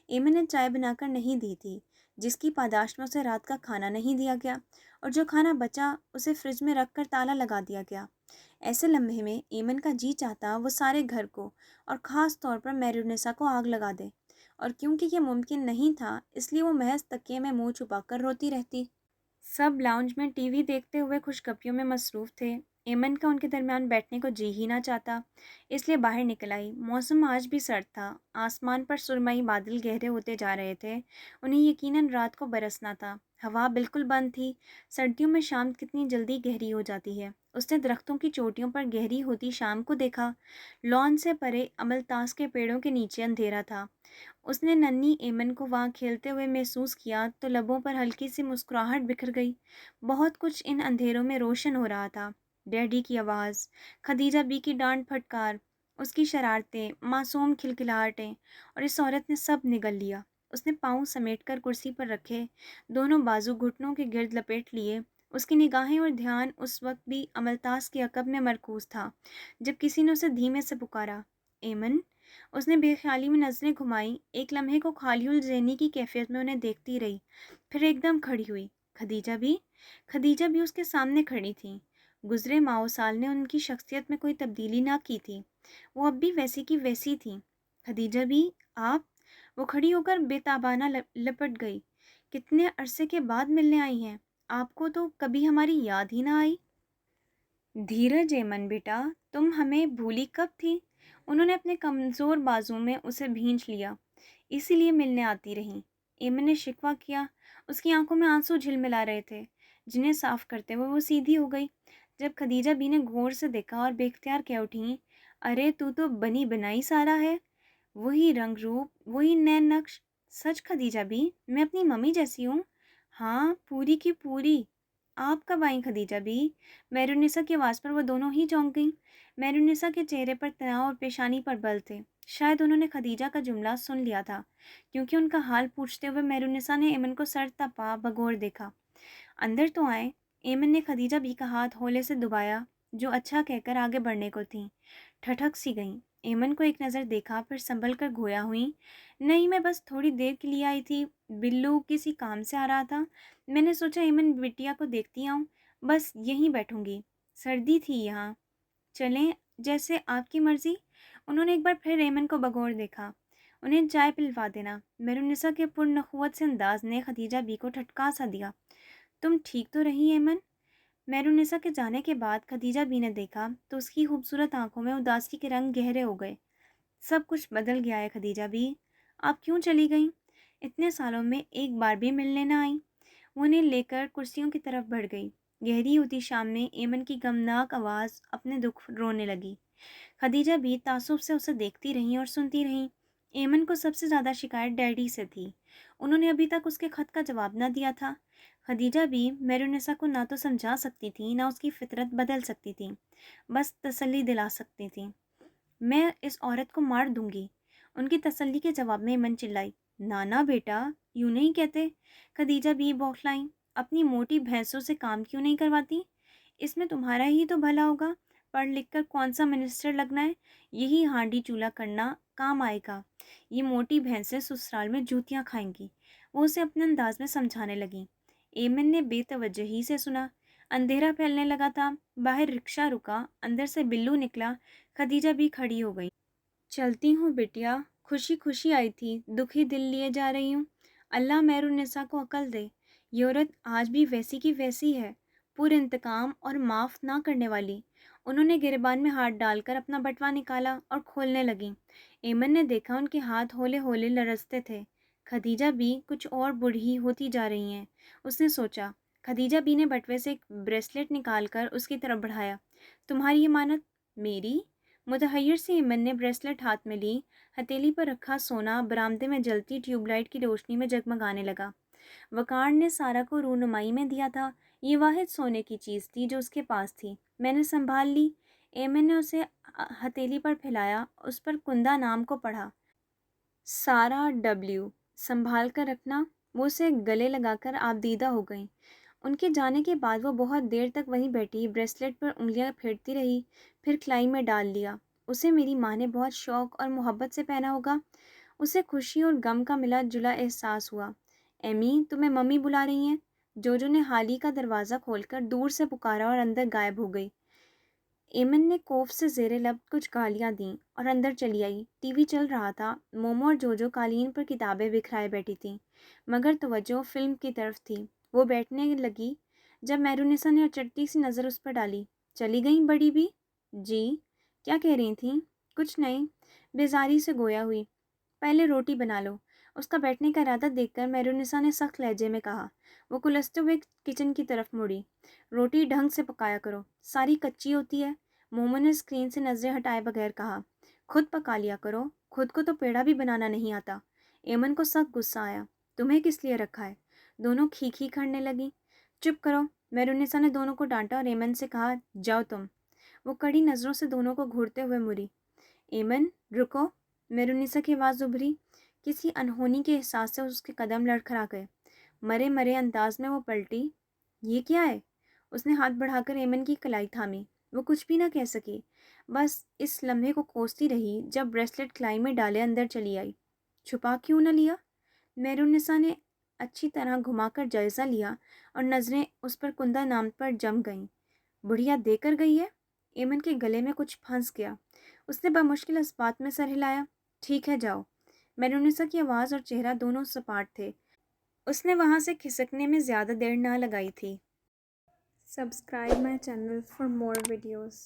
ایمن نے چائے بنا کر نہیں دی تھی، جس کی پاداش میں اسے رات کا کھانا نہیں دیا گیا، اور جو کھانا بچا اسے فریج میں رکھ کر تالا لگا دیا گیا۔ ایسے لمحے میں ایمن کا جی چاہتا وہ سارے گھر کو اور خاص طور پر میرونسا کو آگ لگا دے، اور کیونکہ یہ ممکن نہیں تھا اس لیے وہ محض تکیے میں منہ چھپا کر روتی رہتی۔ سب لاؤنج میں ٹی وی دیکھتے ہوئے خوشگپیوں میں مصروف تھے۔ ایمن کا ان کے درمیان بیٹھنے کو جی ہی نہ چاہتا، اس لیے باہر نکل آئی۔ موسم آج بھی سرد تھا، آسمان پر سرمئی بادل گہرے ہوتے جا رہے تھے، انہیں یقیناً رات کو برسنا تھا۔ ہوا بالکل بند تھی۔ سردیوں میں شام کتنی جلدی گہری ہو جاتی ہے۔ اس نے درختوں کی چوٹیوں پر گہری ہوتی شام کو دیکھا۔ لان سے پرے املتاس کے پیڑوں کے نیچے اندھیرا تھا۔ اس نے ننھی ایمن کو وہاں کھیلتے ہوئے محسوس کیا تو لبوں پر ہلکی سی مسکراہٹ بکھر گئی۔ بہت کچھ ان اندھیروں میں روشن ہو رہا تھا۔ ڈیڈی کی آواز، خدیجہ بی کی ڈانٹ پھٹکار، اس کی شرارتیں، معصوم کھلکھلاہٹیں، اور اس عورت نے سب نگل لیا۔ اس نے پاؤں سمیٹ کر کرسی پر رکھے، دونوں بازو گھٹنوں کے گرد لپیٹ لیے۔ اس کی نگاہیں اور دھیان اس وقت بھی املتاس کے عقب میں مرکوز تھا جب کسی نے اسے دھیمے سے پکارا، ایمن۔ اس نے بے خیالی میں نظریں گھمائیں، ایک لمحے کو خالی الذہنی کی کیفیت میں انہیں دیکھتی رہی، پھر ایک دم کھڑی ہوئی۔ خدیجہ بھی؟ خدیجہ بھی اس کے سامنے کھڑی تھیں۔ گزرے ماہ سال نے ان کی شخصیت میں کوئی تبدیلی نہ کی تھی، وہ اب بھی ویسی کی ویسی تھیں۔ خدیجہ بھی، آپ؟ وہ کھڑی ہو کر بے تابانہ لپٹ گئی۔ کتنے عرصے کے بعد ملنے آئی ہیں، آپ کو تو کبھی ہماری یاد ہی نہ آئی۔ دھیرج ایمن بیٹا، تم ہمیں بھولی کب تھی؟ انہوں نے اپنے کمزور بازو میں اسے بھینچ لیا۔ اسی لیے ملنے آتی رہیں، ایمن نے شکوہ کیا۔ اس کی آنکھوں میں آنسو جھلملا رہے تھے، جنہیں صاف کرتے ہوئے وہ سیدھی ہو گئی۔ جب خدیجہ بی نے غور سے دیکھا اور بے اختیار کہہ اٹھیں، ارے تو بنی بنائی سارا ہے، وہی رنگ روپ، وہی نین نقش۔ سچ خدیجہ بی، میں اپنی ممی جیسی ہوں؟ ہاں، پوری کی پوری۔ آپ کب آئیں خدیجہ بی؟ مہرالنساء کی آواز پر وہ دونوں ہی چونک گئیں۔ مہرالنساء کے چہرے پر تناؤ اور پیشانی پر بل تھے۔ شاید انہوں نے خدیجہ کا جملہ سن لیا تھا، کیونکہ ان کا حال پوچھتے ہوئے مہرالنساء نے ایمن کو سر تا پا بغور دیکھا۔ اندر تو آئیں۔ ایمن نے خدیجہ بی کا ہاتھ ہولے سے دبایا، جو اچھا کہہ کر آگے بڑھنے کو تھیں۔ ٹھٹک سی گئیں۔ ایمن کو ایک نظر دیکھا، پھر سنبھل کر گویا ہوئیں، نہیں، میں بس تھوڑی دیر کے لیے آئی تھی، بلو کسی کام سے آ رہا تھا، میں نے سوچا ایمن بٹیا کو دیکھتی آؤں، بس یہیں بیٹھوں گی، سردی تھی یہاں، چلیں جیسے آپ کی مرضی۔ انہوں نے ایک بار پھر ایمن کو بغور دیکھا۔ انہیں چائے پلوا دینا۔ مہرالنساء کے پرنخوت سے انداز نے خدیجہ بی کو ٹھٹکا سا دیا۔ تم ٹھیک تو رہی ایمن؟ مہرالنساء کے جانے کے بعد خدیجہ بی نے دیکھا تو اس کی خوبصورت آنکھوں میں اداسی کے رنگ گہرے ہو گئے۔ سب کچھ بدل گیا ہے خدیجہ بی، آپ کیوں چلی گئیں؟ اتنے سالوں میں ایک بار بھی ملنے نہ آئیں۔ وہ انہیں لے کر کرسیوں کی طرف بڑھ گئی۔ گہری ہوتی شام میں ایمن کی غمناک آواز اپنے دکھ رونے لگی۔ خدیجہ بھی تعصب سے اسے دیکھتی رہیں اور سنتی رہیں۔ ایمن کو سب سے زیادہ شکایت ڈیڈی سے تھی، انہوں نے ابھی تک اس کے خط کا جواب نہ دیا تھا۔ خدیجہ بھی مہرالنساء کو نہ تو سمجھا سکتی تھی، نہ اس کی فطرت بدل سکتی تھی، بس تسلی دلا سکتی تھی۔ میں اس عورت کو مار دوں گی، ان کی تسلی کے جواب میں ایمن چلائی۔ نانا بیٹا، یوں نہیں کہتے۔ خدیجہ بھی بوکھلائیں، اپنی موٹی بھینسوں سے کام کیوں نہیں کرواتی؟ اس میں تمہارا ہی تو بھلا ہوگا، پڑھ لکھ کر کون سا منسٹر لگنا ہے، یہی ہانڈی چولہا کرنا کام آئے گا، یہ موٹی بھینسیں سسرال میں جوتیاں کھائیں گی۔ وہ اسے اپنے انداز میں سمجھانے لگیں۔ ایمن نے بے توجہی سے سنا۔ اندھیرا پھیلنے لگا تھا، باہر رکشہ رکا، اندر سے بلو نکلا۔ خدیجہ بھی کھڑی ہو گئی۔ چلتی ہوں بٹیا، خوشی خوشی آئی تھی، دکھی دل لیے جا رہی ہوں۔ اللہ مہرالنساء کو عقل دے، یہ عورت آج بھی ویسی کی ویسی ہے، پر انتقام اور معاف نہ کرنے والی۔ انہوں نے گریبان میں ہاتھ ڈال کر اپنا بٹوا نکالا اور کھولنے لگیں۔ ایمن نے دیکھا ان کے ہاتھ ہولے ہولے لرزتے تھے۔ خدیجہ بھی کچھ اور بوڑھی ہوتی جا رہی ہیں، اس نے سوچا۔ خدیجہ بی نے بٹوے سے ایک بریسلٹ نکال کر اس کی طرف بڑھایا۔ تمہاری امانت؟ میری؟ متحیر سے ایمن نے بریسلٹ ہاتھ میں لی۔ ہتھیلی پر رکھا سونا برآمدے میں جلتی ٹیوب لائٹ کی روشنی میں جگمگانے لگا۔ وقار نے سارا کو رونمائی میں دیا تھا، یہ واحد سونے کی چیز تھی جو اس کے پاس تھی، میں نے سنبھال لی۔ ایمن نے اسے ہتھیلی پر پھیلایا، اس پر کندہ نام کو پڑھا۔ سارا ڈبلیو، سنبھال کر رکھنا۔ وہ اسے گلے لگا کر آبدیدہ ہو گئیں۔ ان کے جانے کے بعد وہ بہت دیر تک وہیں بیٹھی بریسلٹ پر انگلیاں پھیرتی رہی، پھر کلائی میں ڈال لیا۔ اسے میری ماں نے بہت شوق اور محبت سے پہنا ہوگا۔ اسے خوشی اور غم کا ملا جلا احساس ہوا۔ ایمی، تمہیں ممی بلا رہی ہیں، جوجو نے حال ہی کا دروازہ کھول کر دور سے پکارا اور اندر غائب ہو گئی۔ ایمن نے کوف سے زیر لب کچھ گالیاں دیں اور اندر چلی آئی۔ ٹی وی چل رہا تھا، مومو اور جوجو قالین پر کتابیں بکھرائے بیٹھی تھیں، مگر توجہ فلم کی طرف تھی۔ وہ بیٹھنے لگی جب مہرالنساء نے چٹتی سی نظر اس پر ڈالی۔ چلی گئیں بڑی بھی؟ جی، کیا کہہ رہی تھیں؟ کچھ نہیں، بیزاری سے گویا ہوئی۔ پہلے روٹی بنا لو۔ اس کا بیٹھنے کا ارادہ دیکھ کر میرونسا نے سخت لہجے میں کہا۔ وہ کلستے ہوئے کچن کی طرف مڑی۔ روٹی ڈھنگ سے پکایا کرو، ساری کچی ہوتی ہے۔ مومو نے اسکرین سے نظریں ہٹائے بغیر کہا۔ خود پکا لیا کرو، خود کو تو پیڑا بھی بنانا نہیں آتا۔ ایمن کو سخت غصہ آیا۔ تمہیں کس لیے رکھا ہے؟ دونوں کھی کرنے لگیں۔ چپ کرو، میرونسا نے دونوں کو ڈانٹا اور ایمن سے کہا، جاؤ تم۔ وہ کڑی نظروں سے دونوں کو گھورتے ہوئے مڑی۔ ایمن، رکو، میرونسا کی آواز ابھری۔ کسی انہونی کے احساس سے اس کے قدم لڑکھڑا گئے۔ مرے مرے انداز میں وہ پلٹی۔ یہ کیا ہے؟ اس نے ہاتھ بڑھا کر ایمن کی کلائی تھامی۔ وہ کچھ بھی نہ کہہ سکی، بس اس لمحے کو کوستی رہی جب بریسلٹ کلائی میں ڈالے اندر چلی آئی۔ چھپا کیوں نہ لیا؟ میرونسا نے اچھی طرح گھما کر جائزہ لیا اور نظریں اس پر کندہ نام پر جم گئیں۔ بڑھیا دے کر گئی ہے؟ ایمن کے گلے میں کچھ پھنس گیا۔ اس نے بمشکل اس بات میں سر ہلایا۔ ٹھیک ہے، جاؤ۔ میرونسا کی آواز اور چہرہ دونوں سپاٹ تھے۔ اس نے وہاں سے کھسکنے میں زیادہ دیر نہ لگائی تھی۔ Subscribe my channel for more videos.